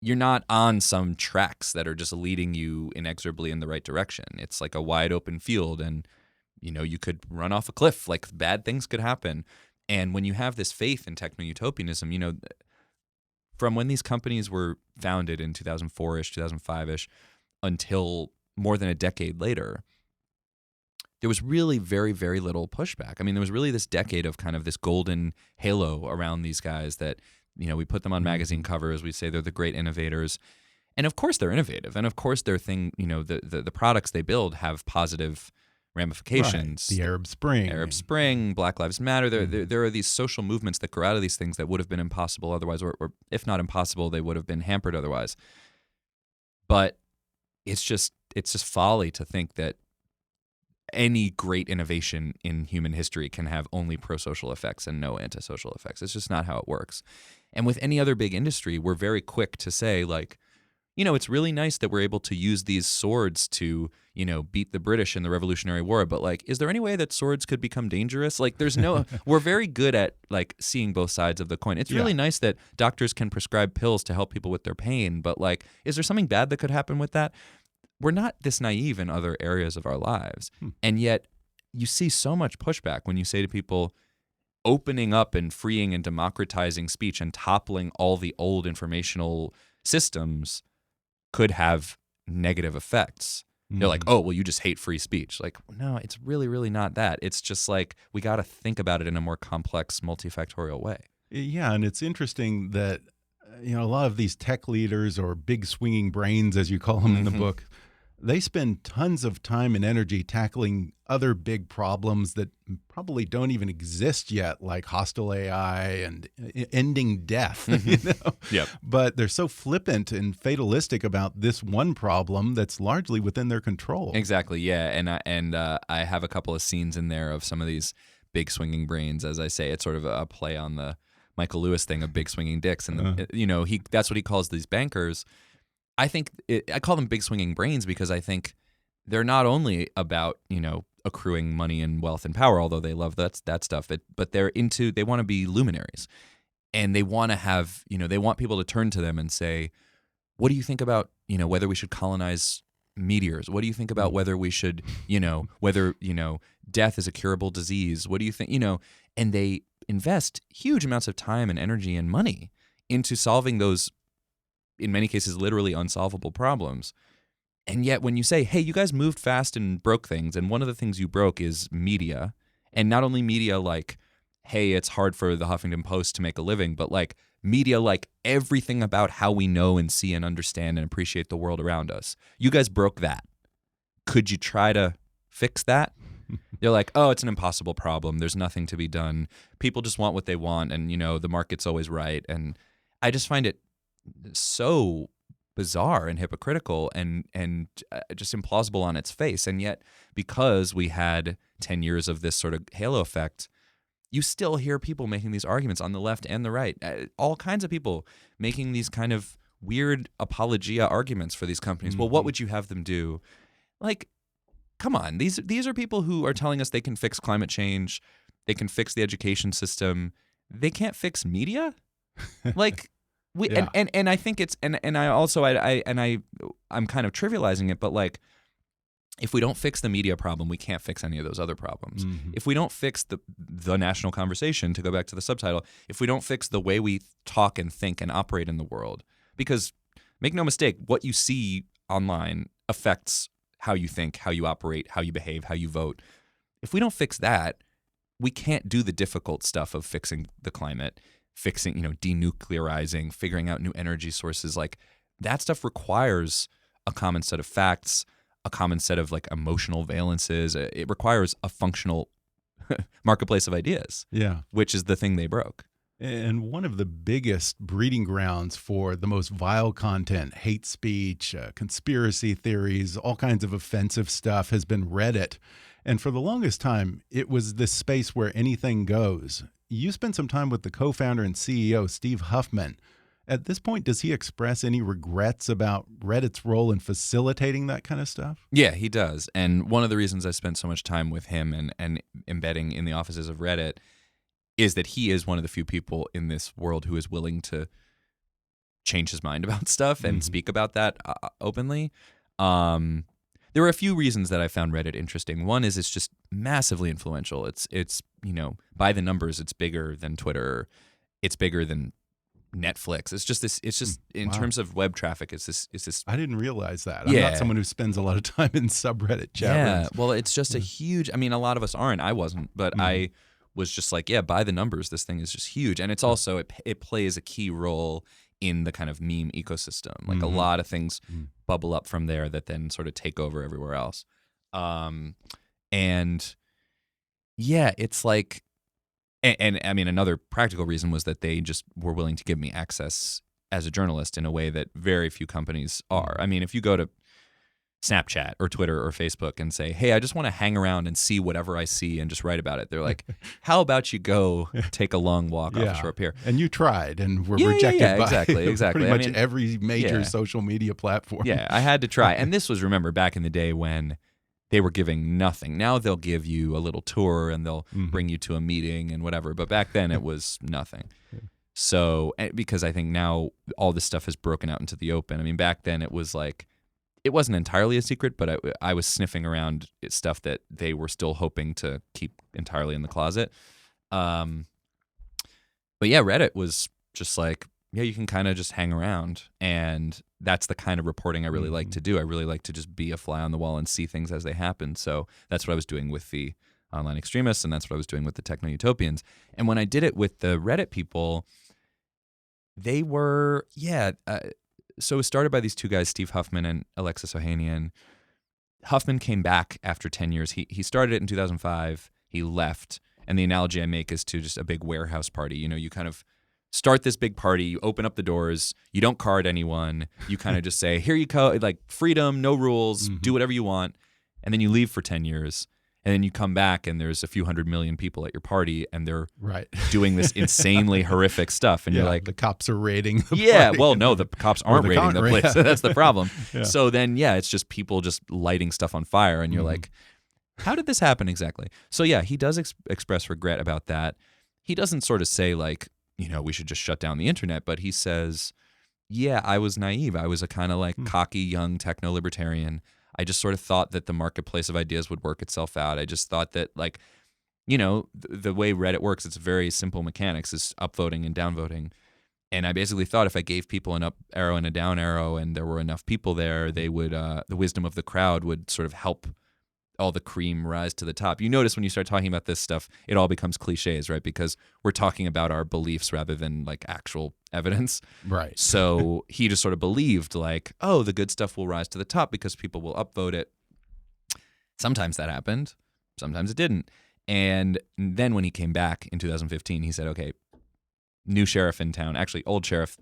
You're not on some tracks that are just leading you inexorably in the right direction. It's like a wide open field, and you could run off a cliff. Like, bad things could happen. And when you have this faith in techno-utopianism, from when these companies were founded in 2004-ish, 2005-ish, until more than a decade later, there was really very, very little pushback. I mean, there was really this decade of kind of this golden halo around these guys that, we put them on magazine covers. We say they're the great innovators. And of course they're innovative. And of course their thing, the products they build have positive ramifications. Right. The Arab Spring, Black Lives Matter. There are these social movements that grow out of these things that would have been impossible otherwise, or if not impossible, they would have been hampered otherwise. But it's just folly to think that any great innovation in human history can have only pro-social effects and no antisocial effects. It's just not how it works. And with any other big industry, we're very quick to say, like, it's really nice that we're able to use these swords to, beat the British in the Revolutionary War. But, like, is there any way that swords could become dangerous? Like, there's no – we're very good at, like, seeing both sides of the coin. It's really nice that doctors can prescribe pills to help people with their pain. But, like, is there something bad that could happen with that? We're not this naive in other areas of our lives. And yet you see so much pushback when you say to people, opening up and freeing and democratizing speech and toppling all the old informational systems could have negative effects. They're like, oh, well, you just hate free speech. Like, no, it's really, really not that. It's just like we got to think about it in a more complex, multifactorial way. Yeah, and it's interesting that a lot of these tech leaders, or big swinging brains, as you call them in the book, they spend tons of time and energy tackling other big problems that probably don't even exist yet, like hostile AI and ending death. Yep. But they're so flippant and fatalistic about this one problem that's largely within their control. Exactly. Yeah, and I have a couple of scenes in there of some of these big swinging brains. As I say, it's sort of a play on the Michael Lewis thing of big swinging dicks, and that's what he calls these bankers. I think I call them big swinging brains because I think they're not only about accruing money and wealth and power, although they love that stuff, but they want to be luminaries, and they want to have they want people to turn to them and say, what do you think about whether we should colonize meteors? What do you think about whether we should whether death is a curable disease? What do you think? And they invest huge amounts of time and energy and money into solving those, in many cases, literally unsolvable problems. And yet when you say, hey, you guys moved fast and broke things, and one of the things you broke is media, and not only media like, hey, it's hard for the Huffington Post to make a living, but like media like everything about how we know and see and understand and appreciate the world around us. You guys broke that. Could you try to fix that? They're like, oh, it's an impossible problem. There's nothing to be done. People just want what they want, and the market's always right. And I just find it so bizarre and hypocritical and just implausible on its face. And yet, because we had 10 years of this sort of halo effect, you still hear people making these arguments on the left and the right. All kinds of people making these kind of weird apologia arguments for these companies. Well, what would you have them do? Like, come on. These are people who are telling us they can fix climate change, they can fix the education system. They can't fix media? Like, and I think it's and I also I'm kind of trivializing it, but like, if we don't fix the media problem, we can't fix any of those other problems. If we don't fix the national conversation, to go back to the subtitle, if we don't fix the way we talk and think and operate in the world, because make no mistake, what you see online affects how you think, how you operate, how you behave, how you vote. If we don't fix that, we can't do the difficult stuff of fixing the climate, fixing, denuclearizing, figuring out new energy sources. Like, that stuff requires a common set of facts, a common set of like emotional valences. It requires a functional marketplace of ideas, which is the thing they broke. And one of the biggest breeding grounds for the most vile content, hate speech, conspiracy theories, all kinds of offensive stuff has been Reddit. And for the longest time, it was this space where anything goes. You spent some time with the co-founder and CEO, Steve Huffman. At this point, does he express any regrets about Reddit's role in facilitating that kind of stuff? Yeah, he does. And one of the reasons I spent so much time with him and embedding in the offices of Reddit is that he is one of the few people in this world who is willing to change his mind about stuff and speak about that openly. There were a few reasons that I found Reddit interesting. One is it's just massively influential. It's by the numbers, it's bigger than Twitter. It's bigger than Netflix. It's just in terms of web traffic, it's this. I didn't realize that. I'm not someone who spends a lot of time in subreddit chat rooms. Well, it's just a huge, I mean, a lot of us aren't. I wasn't, but I was just like, by the numbers, this thing is just huge. And it's also, it plays a key role in the kind of meme ecosystem. Like a lot of things bubble up from there that then sort of take over everywhere else. And yeah, it's like, and I mean, another practical reason was that they just were willing to give me access as a journalist in a way that very few companies are. I mean, if you go to Snapchat or Twitter or Facebook and say, hey, I just want to hang around and see whatever I see and just write about it, they're like, how about you go take a long walk off a short pier? And you tried and were rejected by exactly. pretty much every major social media platform. Yeah, I had to try. And this was, remember, back in the day when they were giving nothing. Now they'll give you a little tour and they'll bring you to a meeting and whatever. But back then it was nothing. So, because I think now all this stuff has broken out into the open. I mean, back then it was like, it wasn't entirely a secret, but I was sniffing around stuff that they were still hoping to keep entirely in the closet. But yeah, Reddit was just like, you can kind of just hang around. And that's the kind of reporting I really like to do. I really like to just be a fly on the wall and see things as they happen. So that's what I was doing with the online extremists, and that's what I was doing with the techno-utopians. And when I did it with the Reddit people, they were, so it was started by these two guys, Steve Huffman and Alexis Ohanian. Huffman came back after 10 years. He started it in 2005. He left. And the analogy I make is to just a big warehouse party. You know, you kind of start this big party, you open up the doors, you don't card anyone. You kind of just say, here you go, like freedom, no rules, do whatever you want. And then you leave for 10 years. And then you come back and there's a few 100 million people at your party and they're doing this insanely horrific stuff. And you're like, the cops are raiding the party. Well, no, the cops aren't raiding the place. That's the problem. So then, it's just people just lighting stuff on fire. And you're like, how did this happen exactly? So he does express regret about that. He doesn't sort of say like, we should just shut down the internet. But he says, I was naive. I was a kind of like cocky young techno-libertarian. I just sort of thought that the marketplace of ideas would work itself out. I just thought that, like, the way Reddit works, it's very simple mechanics. It's upvoting and downvoting. And I basically thought if I gave people an up arrow and a down arrow and there were enough people there, they would, the wisdom of the crowd would sort of help all the cream rise to the top. You notice when you start talking about this stuff, it all becomes cliches, right? Because we're talking about our beliefs rather than like actual evidence. Right. So he just sort of believed like, oh, the good stuff will rise to the top because people will upvote it. Sometimes that happened. Sometimes it didn't. And then when he came back in 2015, he said, okay, new sheriff in town, actually old sheriff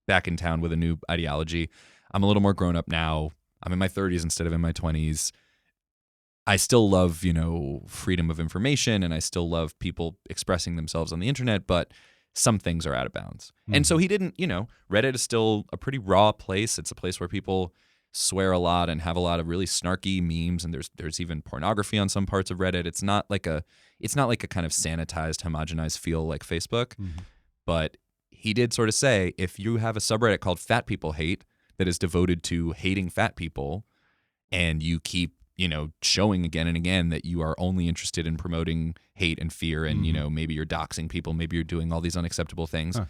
back in town with a new ideology. I'm a little more grown up now. I'm in my 30s instead of in my 20s. I still love, freedom of information, and I still love people expressing themselves on the internet, but some things are out of bounds. And so he didn't, Reddit is still a pretty raw place. It's a place where people swear a lot and have a lot of really snarky memes, and there's even pornography on some parts of Reddit. It's not like a kind of sanitized, homogenized feel like Facebook. But he did sort of say, if you have a subreddit called Fat People Hate that is devoted to hating fat people, and you keep showing again and again that you are only interested in promoting hate and fear and, maybe you're doxing people, maybe you're doing all these unacceptable things.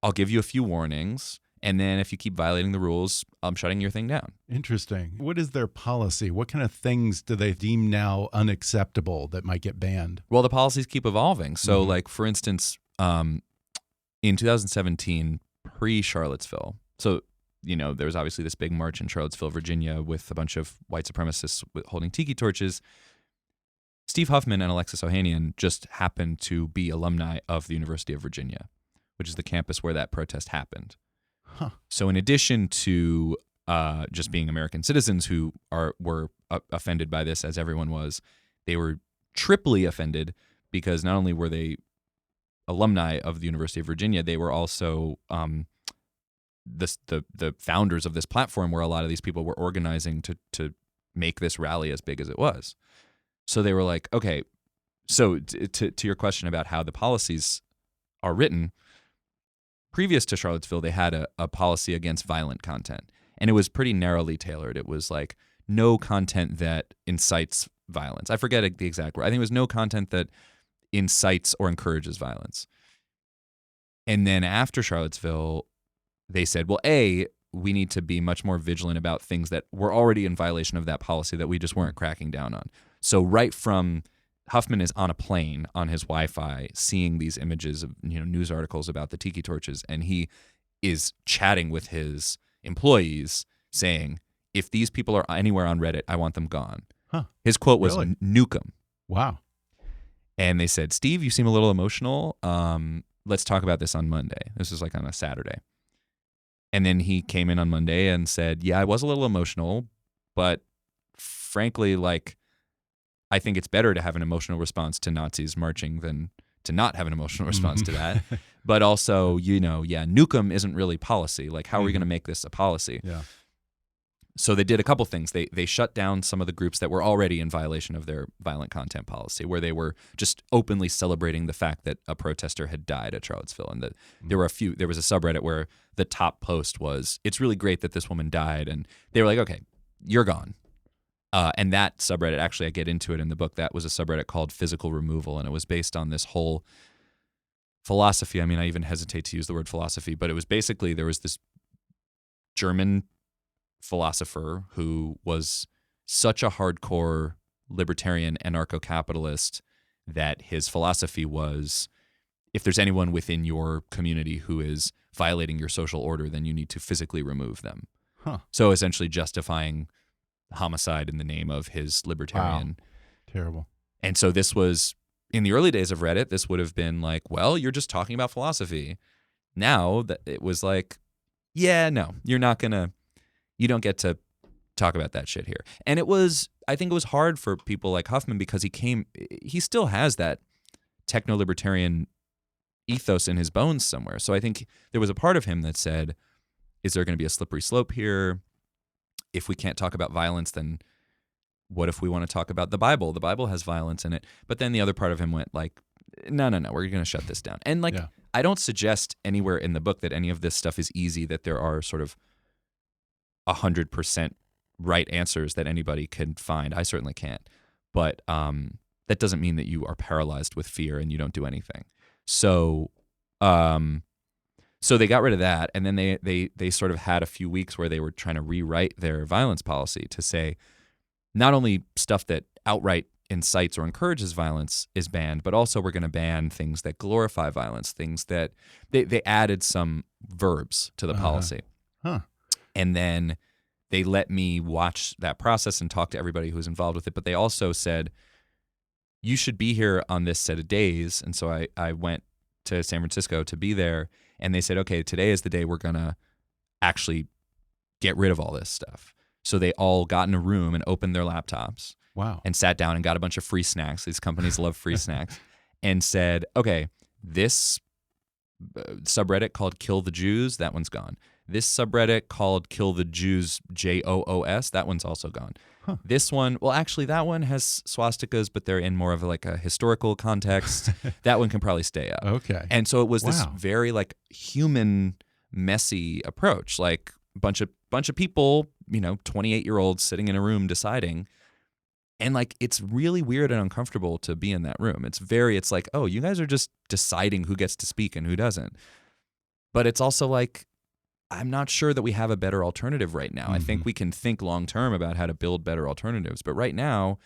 I'll give you a few warnings. And then if you keep violating the rules, I'm shutting your thing down. Interesting. What is their policy? What kind of things do they deem now unacceptable that might get banned? Well, the policies keep evolving. So like, for instance, in 2017, pre-Charlottesville, so there was obviously this big march in Charlottesville, Virginia, with a bunch of white supremacists holding tiki torches. Steve Huffman and Alexis Ohanian just happened to be alumni of the University of Virginia, which is the campus where that protest happened. So in addition to just being American citizens who were offended by this, as everyone was, they were triply offended because not only were they alumni of the University of Virginia, they were also the founders of this platform, where a lot of these people were organizing to make this rally as big as it was. So they were like, okay, so to your question about how the policies are written, previous to Charlottesville, they had a policy against violent content, and it was pretty narrowly tailored. It was like no content that incites violence. I forget the exact word. I think it was no content that incites or encourages violence. And then after Charlottesville, they said, well, A, we need to be much more vigilant about things that were already in violation of that policy that we just weren't cracking down on. So right from Huffman is on a plane on his Wi-Fi seeing these images of news articles about the tiki torches, and he is chatting with his employees saying, if these people are anywhere on Reddit, I want them gone. Huh. His quote was, Really? nuke them. Wow. And they said, Steve, you seem a little emotional. Let's talk about this on Monday. This was like on a Saturday. And then he came in on Monday and said, yeah, I was a little emotional, but frankly, like, I think it's better to have an emotional response to Nazis marching than to not have an emotional response to that. But also, nuke 'em isn't really policy. Like, how are we going to make this a policy? Yeah. So they did a couple things. They shut down some of the groups that were already in violation of their violent content policy, where they were just openly celebrating the fact that a protester had died at Charlottesville. And that there was a subreddit where the top post was, it's really great that this woman died. And they were like, okay, you're gone. And that subreddit, actually, I get into it in the book, that was a subreddit called Physical Removal. And it was based on this whole philosophy. I mean, I even hesitate to use the word philosophy, but it was basically, there was this German philosopher who was such a hardcore libertarian anarcho-capitalist that his philosophy was, if there's anyone within your community who is violating your social order, then you need to physically remove them. Huh. So essentially justifying homicide in the name of his libertarian. Wow. Terrible. And so this was, in the early days of Reddit, this would have been like, well, you're just talking about philosophy. Now that it was like, yeah, no, you don't get to talk about that shit here. And I think it was hard for people like Huffman, because he still has that techno-libertarian ethos in his bones somewhere. So I think there was a part of him that said, is there going to be a slippery slope here? If we can't talk about violence, then what if we want to talk about the Bible? The Bible has violence in it. But then the other part of him went like, no, we're going to shut this down. And like, I don't suggest anywhere in the book that any of this stuff is easy, that there are sort of 100% right answers that anybody can find. I certainly can't. But that doesn't mean that you are paralyzed with fear and you don't do anything. So they got rid of that, and then they sort of had a few weeks where they were trying to rewrite their violence policy to say not only stuff that outright incites or encourages violence is banned, but also we're going to ban things that glorify violence, things that they added some verbs to the policy. Huh. And then they let me watch that process and talk to everybody who was involved with it. But they also said, you should be here on this set of days. And so I went to San Francisco to be there. And they said, okay, today is the day we're going to actually get rid of all this stuff. So they all got in a room and opened their laptops. Wow. And sat down and got a bunch of free snacks. These companies love free snacks. And said, okay, this subreddit called Kill the Jews, that one's gone. This subreddit called Kill the Jews, JOOS, that one's also gone. Huh. This one, well, actually, that one has swastikas, but they're in more of like a historical context. That one can probably stay up. Okay. And so it was this Wow. very like human, messy approach, like bunch of people, 28-year-olds sitting in a room deciding. And like, it's really weird and uncomfortable to be in that room. It's like, oh, you guys are just deciding who gets to speak and who doesn't. But it's also like, I'm not sure that we have a better alternative right now. I think we can think long term about how to build better alternatives. But right now,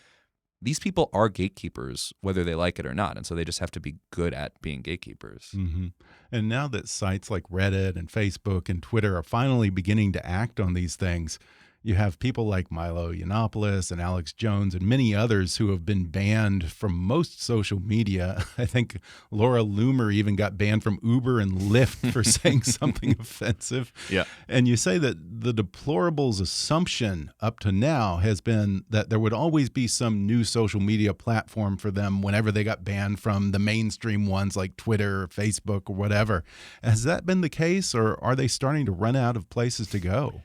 these people are gatekeepers, whether they like it or not. And so they just have to be good at being gatekeepers. Mm-hmm. And now that sites like Reddit and Facebook and Twitter are finally beginning to act on these things, You have people like Milo Yiannopoulos and Alex Jones and many others who have been banned from most social media. I think Laura Loomer even got banned from Uber and Lyft for saying something offensive. Yeah. And you say that the Deplorables' assumption up to now has been that there would always be some new social media platform for them whenever they got banned from the mainstream ones like Twitter or Facebook or whatever. Has that been the case, or are they starting to run out of places to go?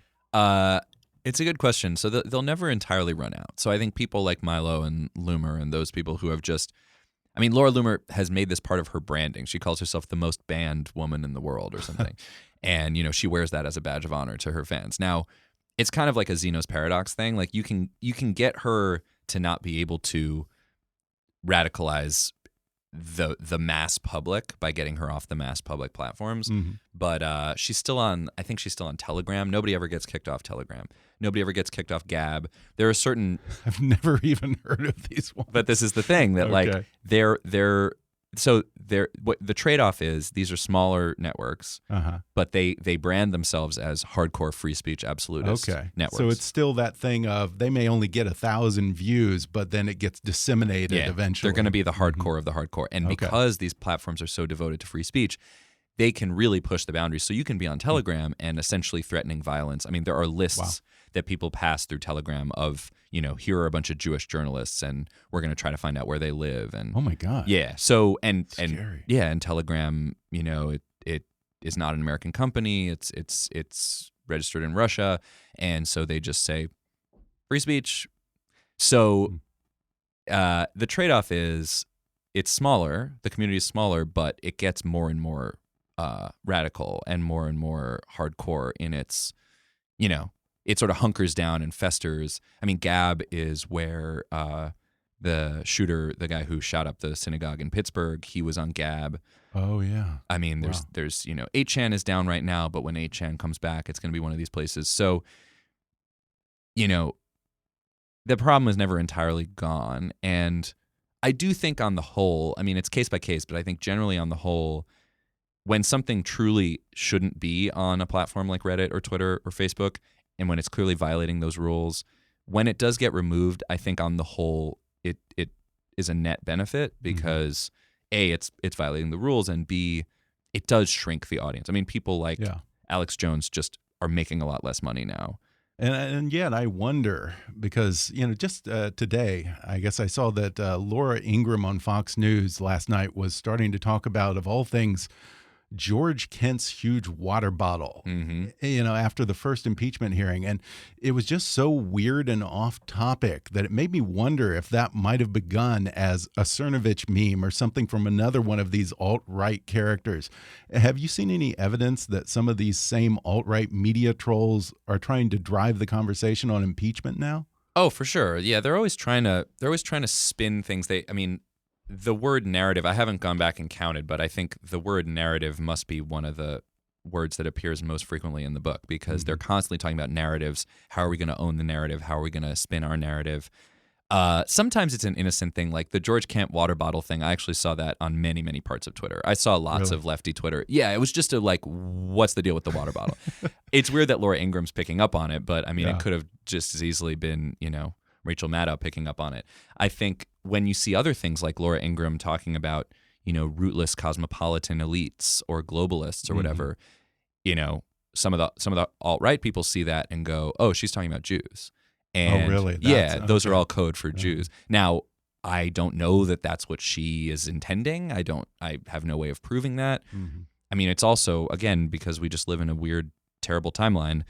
It's a good question. So they'll never entirely run out. So I think people like Milo and Loomer and those people who have just, I mean, Laura Loomer has made this part of her branding. She calls herself the most banned woman in the world or something. And, you know, she wears that as a badge of honor to her fans. Now, it's kind of like a Zeno's paradox thing. Like you can get her to not be able to radicalize the mass public by getting her off the mass public platforms. But she's still on, I think she's still on Telegram. Nobody ever gets kicked off Telegram. Nobody ever gets kicked off Gab. There are certain, I've never even heard of these ones. but this is the thing that like they're so what the trade-off is, these are smaller networks, but they brand themselves as hardcore free speech absolutist networks. So it's still that thing of they may only get 1,000 views, but then it gets disseminated eventually. They're going to be the hardcore of the hardcore. And because these platforms are so devoted to free speech, they can really push the boundaries. So you can be on Telegram and essentially threatening violence. I mean, there are lists that people pass through Telegram of, you know, here are a bunch of Jewish journalists and we're going to try to find out where they live. And oh my God. Yeah. So, and scary. yeah, and Telegram, you know, it is not an American company. It's registered in Russia. And so they just say free speech. So the trade-off is it's smaller, the community is smaller, but it gets more and more radical and more hardcore in its, you know, it sort of hunkers down and festers. I mean, Gab is where the shooter, the guy who shot up the synagogue in Pittsburgh, he was on Gab. Oh, yeah. I mean, there's you know, 8chan is down right now, but when 8chan comes back, it's going to be one of these places. So, you know, the problem is never entirely gone. And I do think on the whole, I mean, it's case by case, but I think generally on the whole, when something truly shouldn't be on a platform like Reddit or Twitter or Facebook, and when it's clearly violating those rules, when it does get removed, I think on the whole, it is a net benefit because A, it's violating the rules, and B, it does shrink the audience. I mean, people like Alex Jones just are making a lot less money now. And yet I wonder, because, you know, just today, I guess I saw that Laura Ingraham on Fox News last night was starting to talk about, of all things, George Kent's huge water bottle, you know, after the first impeachment hearing. And it was just so weird and off topic that it made me wonder if that might have begun as a Cernovich meme or something from another one of these alt-right characters. Have you seen any evidence that some of these same alt-right media trolls are trying to drive the conversation on impeachment now? Oh, for sure. Yeah, they're always trying to spin things. I mean, the word narrative, I haven't gone back and counted, but I think the word narrative must be one of the words that appears most frequently in the book because they're constantly talking about narratives. How are we going to own the narrative? How are we going to spin our narrative? Sometimes it's an innocent thing, like the George Kent water bottle thing. I actually saw that on many, many parts of Twitter. I saw lots of lefty Twitter. Yeah, it was just what's the deal with the water bottle? It's weird that Laura Ingram's picking up on it, but I mean, it could have just as easily been, you know, Rachel Maddow picking up on it. I think when you see other things like Laura Ingraham talking about, you know, rootless cosmopolitan elites or globalists or whatever, you know, some of the alt-right people see that and go, oh, she's talking about Jews. And oh, really? Those are all code for Jews. Now, I don't know that that's what she is intending. I have no way of proving that. I mean, it's also, again, because we just live in a weird, terrible timeline.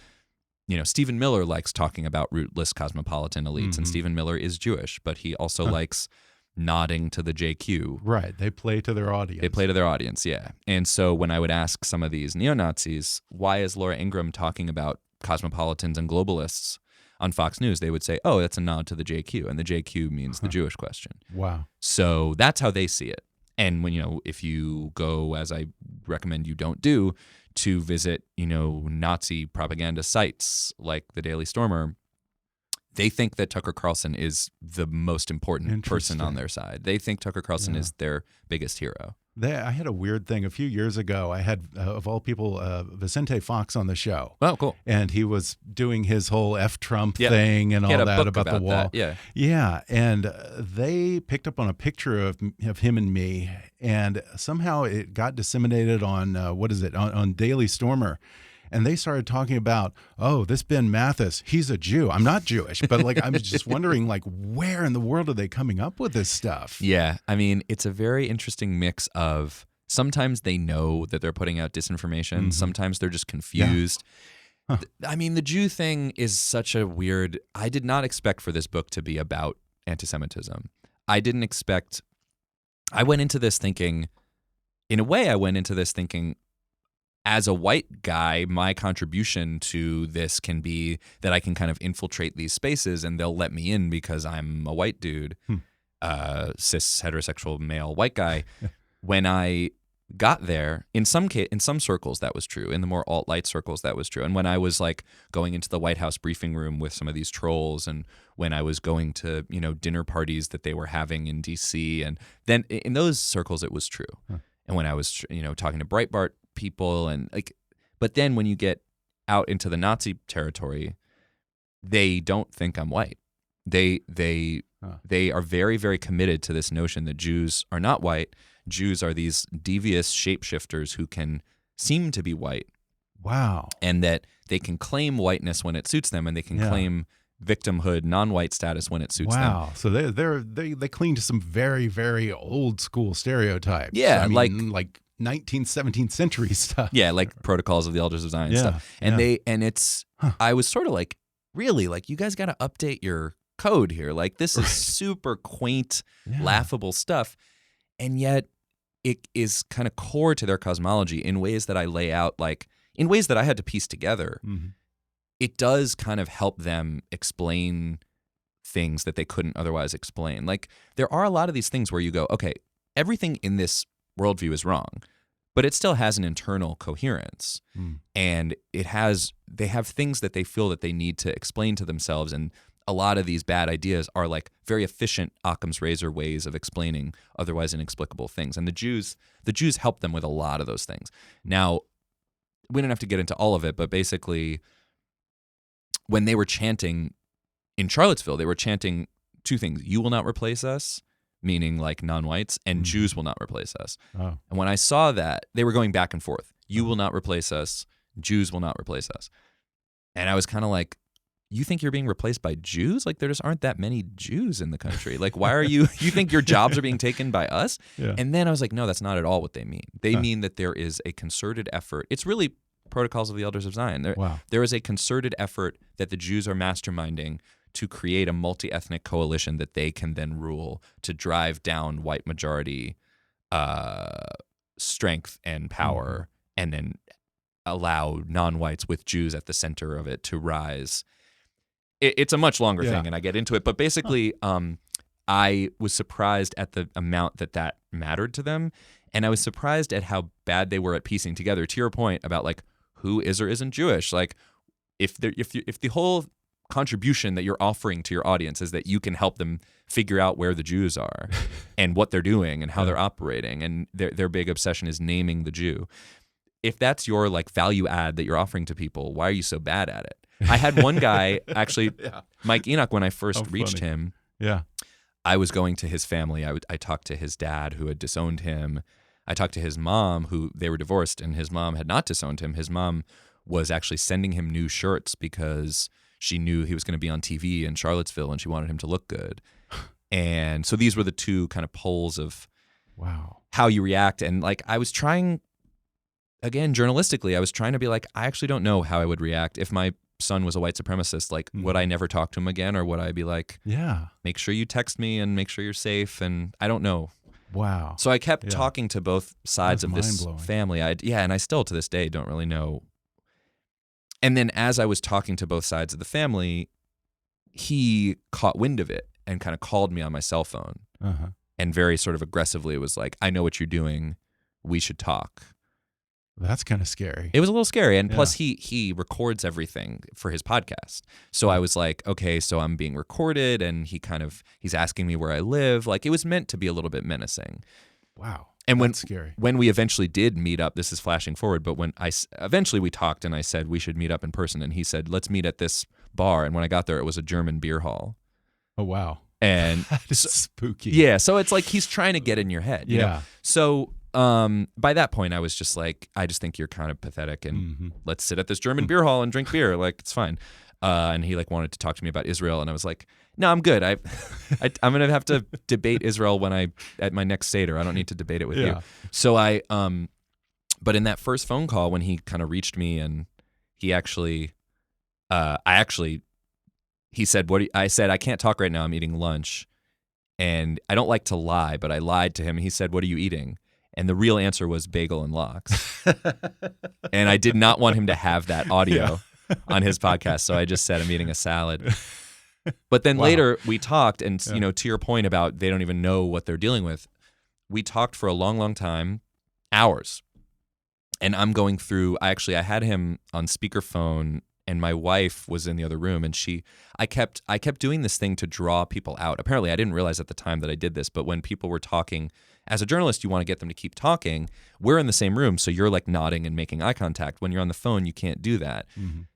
You know, Stephen Miller likes talking about rootless cosmopolitan elites, and Stephen Miller is Jewish, but he also likes nodding to the JQ. Right. They play to their audience. Yeah. And so when I would ask some of these neo-Nazis, why is Laura Ingraham talking about cosmopolitans and globalists on Fox News, they would say, oh, that's a nod to the JQ, and the JQ means the Jewish question. Wow. So that's how they see it. And when, you know, if you go, as I recommend you don't do, to visit, you know, Nazi propaganda sites like the Daily Stormer, they think that Tucker Carlson is the most important person on their side. They think Tucker Carlson is their biggest hero. I had a weird thing a few years ago. I had, of all people, Vicente Fox on the show. Oh, cool. And he was doing his whole F Trump Yep. thing and He all had a that book about the about wall. that, yeah. Yeah. And they picked up on a picture of him and me, and somehow it got disseminated on, what is it, on Daily Stormer. And they started talking about, oh, this Ben Mathis, he's a Jew. I'm not Jewish, but like I'm just wondering, like, where in the world are they coming up with this stuff? Yeah, I mean, it's a very interesting mix of sometimes they know that they're putting out disinformation, sometimes they're just confused. Yeah. Huh. I mean, the Jew thing is such a weird. I did not expect for this book to be about anti-Semitism. I didn't expect. I went into this thinking, in a way, as a white guy, my contribution to this can be that I can kind of infiltrate these spaces and they'll let me in because I'm a white dude, cis heterosexual male white guy. When I got there, in some circles that was true. In the more alt-right circles that was true. And when I was like going into the White House briefing room with some of these trolls, and when I was going to dinner parties that they were having in D.C., and then in those circles it was true. And when I was talking to Breitbart people and like, but then when you get out into the Nazi territory, they don't think I'm white. They are very, very committed to this notion that Jews are not white. Jews are these devious shapeshifters who can seem to be white. Wow. And that they can claim whiteness when it suits them, and they can claim victimhood, non-white status when it suits them. Wow. So they cling to some very, very old school stereotypes. Yeah, I mean, like 19th, 17th century stuff. Yeah, like Protocols of the Elders of Zion stuff. And it's I was sort of like, really, like, you guys got to update your code here. Like, this is super quaint, laughable stuff. And yet it is kind of core to their cosmology in ways that I lay out, like in ways that I had to piece together. It does kind of help them explain things that they couldn't otherwise explain. Like, there are a lot of these things where you go, okay, everything in this worldview is wrong, but it still has an internal coherence. And they have things that they feel that they need to explain to themselves. And a lot of these bad ideas are like very efficient Occam's razor ways of explaining otherwise inexplicable things. And the Jews help them with a lot of those things. Now, we don't have to get into all of it, but basically, when they were chanting in Charlottesville, they were chanting two things: "You will not replace us," meaning like non-whites, and "Jews will not replace us." Oh. And when I saw that, they were going back and forth. "You will not replace us. Jews will not replace us." And I was kind of like, you think you're being replaced by Jews? Like, there just aren't that many Jews in the country. Like, why are you think your jobs are being taken by us? Yeah. And then I was like, no, that's not at all what they mean. They mean that there is a concerted effort. It's really Protocols of the Elders of Zion. There is a concerted effort that the Jews are masterminding to create a multi-ethnic coalition that they can then rule to drive down white majority strength and power, and then allow non-whites with Jews at the center of it to rise. It's a much longer thing, and I get into it. But basically, I was surprised at the amount that mattered to them, and I was surprised at how bad they were at piecing together. To your point about like who is or isn't Jewish, like if the whole contribution that you're offering to your audience is that you can help them figure out where the Jews are and what they're doing and how they're operating, and their big obsession is naming the Jew. If that's your like value add that you're offering to people, why are you so bad at it? I had one guy, actually, Mike Enoch, when I first reached him, I was going to his family. I talked to his dad, who had disowned him. I talked to his mom, who they were divorced, and his mom had not disowned him. His mom was actually sending him new shirts because she knew he was going to be on TV in Charlottesville, and she wanted him to look good. And so these were the two kind of poles of how you react. And like, I was trying, again, journalistically, I was trying to be like, I actually don't know how I would react if my son was a white supremacist. Like, would I never talk to him again, or would I be like, make sure you text me and make sure you're safe? And I don't know. Wow. So I kept talking to both sides of this family. And I still to this day don't really know. And then as I was talking to both sides of the family, he caught wind of it and kind of called me on my cell phone, and very sort of aggressively was like, I know what you're doing. We should talk. That's kind of scary. It was a little scary. And plus he records everything for his podcast. So I was like, okay, so I'm being recorded, and he's asking me where I live. Like, it was meant to be a little bit menacing. Wow. And That's scary. when we eventually did meet up, this is flashing forward, but when eventually we talked and I said we should meet up in person, and he said, let's meet at this bar. And when I got there, it was a German beer hall. Oh, wow. And that is spooky. Yeah. So it's like he's trying to get in your head. You Yeah. know? So by that point, I was just like, I just think you're kind of pathetic, and let's sit at this German beer hall and drink beer. Like, it's fine. And he like wanted to talk to me about Israel, and I was like, no, I'm good. I'm gonna have to debate Israel at my next Seder. I don't need to debate it with you. So but in that first phone call when he kind of reached me, and he actually, he said, I said, I can't talk right now. I'm eating lunch, and I don't like to lie, but I lied to him. And he said, what are you eating? And the real answer was bagel and lox. And I did not want him to have that audio on his podcast, so I just said I'm eating a salad. But then later we talked, and you know, to your point about they don't even know what they're dealing with, we talked for a long, long time, hours. And I'm going through. I had him on speakerphone, and my wife was in the other room, and I kept doing this thing to draw people out. Apparently, I didn't realize at the time that I did this, but when people were talking, as a journalist, you want to get them to keep talking. We're in the same room, so you're like nodding and making eye contact. When you're on the phone, you can't do that.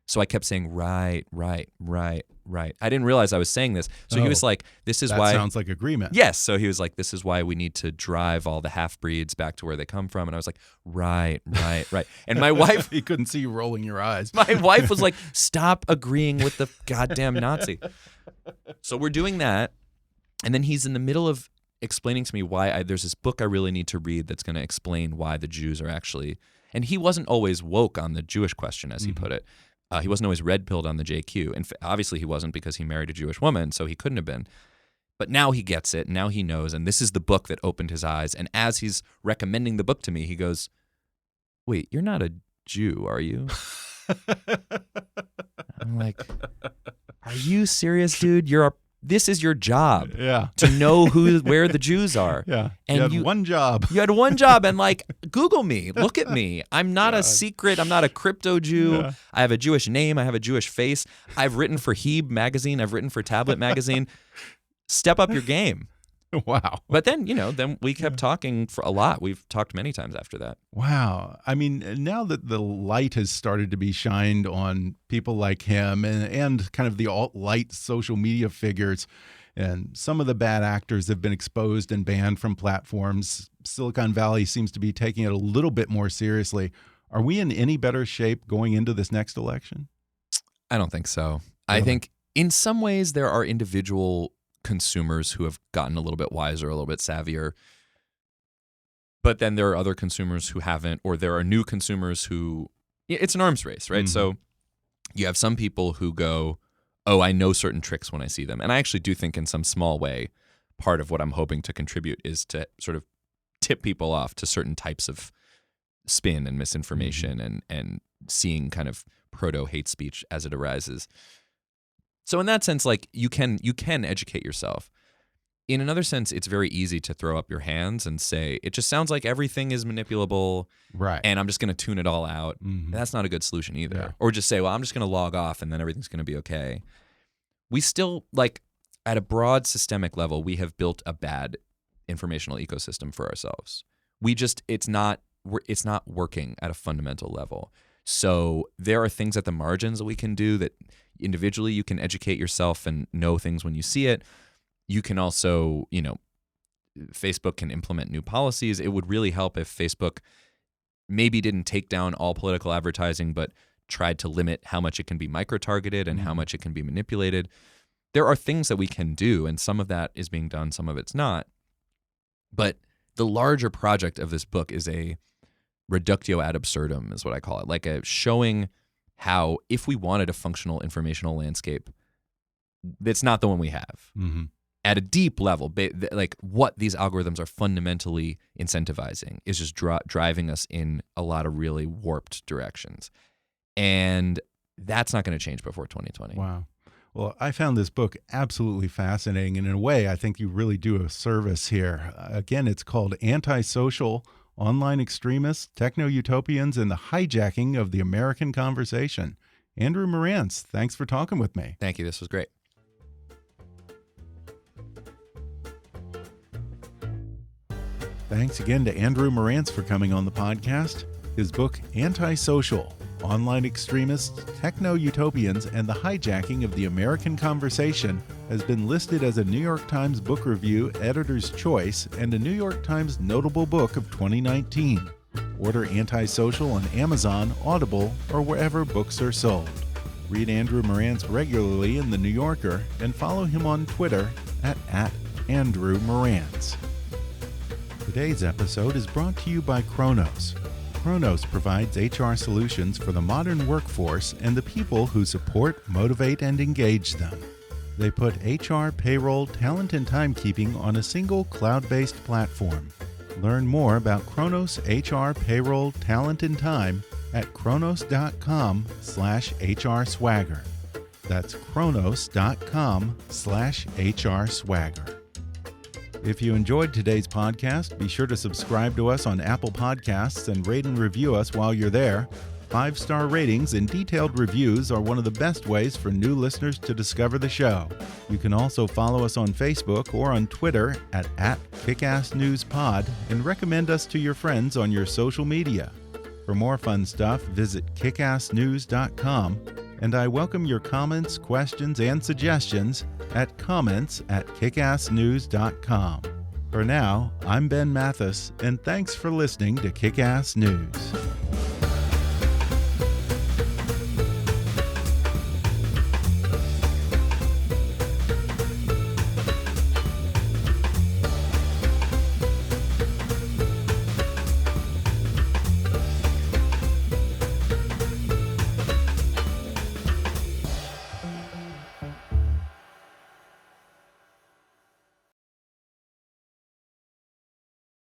So I kept saying, right, right, right, right. I didn't realize I was saying this. So he was like, this is why. That sounds like agreement. Yes. So he was like, this is why we need to drive all the half-breeds back to where they come from. And I was like, right, right, right. And my wife. He couldn't see you rolling your eyes. My wife was like, stop agreeing with the goddamn Nazi. So we're doing that. And then he's in the middle of explaining to me why there's this book I really need to read that's going to explain why the Jews are actually. And he wasn't always woke on the Jewish question, as he put it. He wasn't always red-pilled on the JQ. And obviously he wasn't, because he married a Jewish woman, so he couldn't have been. But now he gets it. Now he knows. And this is the book that opened his eyes. And as he's recommending the book to me, he goes, wait, you're not a Jew, are you? I'm like, are you serious, dude? This is your job. Yeah. To know where the Jews are. Yeah. And you had one job. You had one job, and like, Google me, look at me. I'm not a secret. I'm not a crypto Jew. Yeah. I have a Jewish name. I have a Jewish face. I've written for Heb magazine. I've written for Tablet magazine. Step up your game. Wow. But then, then we kept talking for a lot. We've talked many times after that. Wow. I mean, now that the light has started to be shined on people like him and kind of the alt-light social media figures, and some of the bad actors have been exposed and banned from platforms, Silicon Valley seems to be taking it a little bit more seriously. Are we in any better shape going into this next election? I don't think so. Really? I think in some ways there are individual consumers who have gotten a little bit wiser, a little bit savvier. But then there are other consumers who haven't, or there are new consumers who, it's an arms race, right? So you have some people who go, oh, I know certain tricks when I see them. And I actually do think in some small way, part of what I'm hoping to contribute is to sort of tip people off to certain types of spin and misinformation and seeing kind of proto-hate speech as it arises. So in that sense, like you can educate yourself. In another sense, it's very easy to throw up your hands and say, it just sounds like everything is manipulable, right? And I'm just going to tune it all out. That's not a good solution either. Yeah. Or just say, well, I'm just going to log off and then everything's going to be okay. We still, like, at a broad systemic level, we have built a bad informational ecosystem for ourselves. It's not working at a fundamental level. So there are things at the margins that we can do that individually you can educate yourself and know things when you see it. You can also, Facebook can implement new policies. It would really help if Facebook maybe didn't take down all political advertising, but tried to limit how much it can be micro-targeted and how much it can be manipulated. There are things that we can do, and some of that is being done, some of it's not. But the larger project of this book is a reductio ad absurdum, is what I call it, like a showing how if we wanted a functional informational landscape, it's not the one we have. At a deep level, like what these algorithms are fundamentally incentivizing is just driving us in a lot of really warped directions. And that's not going to change before 2020. Wow. Well, I found this book absolutely fascinating. And in a way, I think you really do a service here. Again, it's called Antisocial: Online Extremists, Techno-Utopians, and the Hijacking of the American Conversation. Andrew Marantz, thanks for talking with me. Thank you. This was great. Thanks again to Andrew Marantz for coming on the podcast. His book, Antisocial: Online Extremists, Techno-Utopians, and the Hijacking of the American Conversation, has been listed as a New York Times Book Review Editor's Choice and a New York Times Notable Book of 2019. Order Antisocial on Amazon, Audible, or wherever books are sold. Read Andrew Marantz regularly in The New Yorker and follow him on Twitter at Andrew Marantz. Today's episode is brought to you by Kronos. Kronos provides HR solutions for the modern workforce and the people who support, motivate, and engage them. They put HR, payroll, talent, and timekeeping on a single cloud-based platform. Learn more about Kronos HR, payroll, talent, and time at kronos.com/HRswagger. That's kronos.com/HRswagger. If you enjoyed today's podcast, be sure to subscribe to us on Apple Podcasts and rate and review us while you're there. 5-star ratings and detailed reviews are one of the best ways for new listeners to discover the show. You can also follow us on Facebook or on Twitter at @KickassNewsPod and recommend us to your friends on your social media. For more fun stuff, visit kickassnews.com, and I welcome your comments, questions, and suggestions at comments@kickassnews.com. For now, I'm Ben Mathis, and thanks for listening to Kick-Ass News.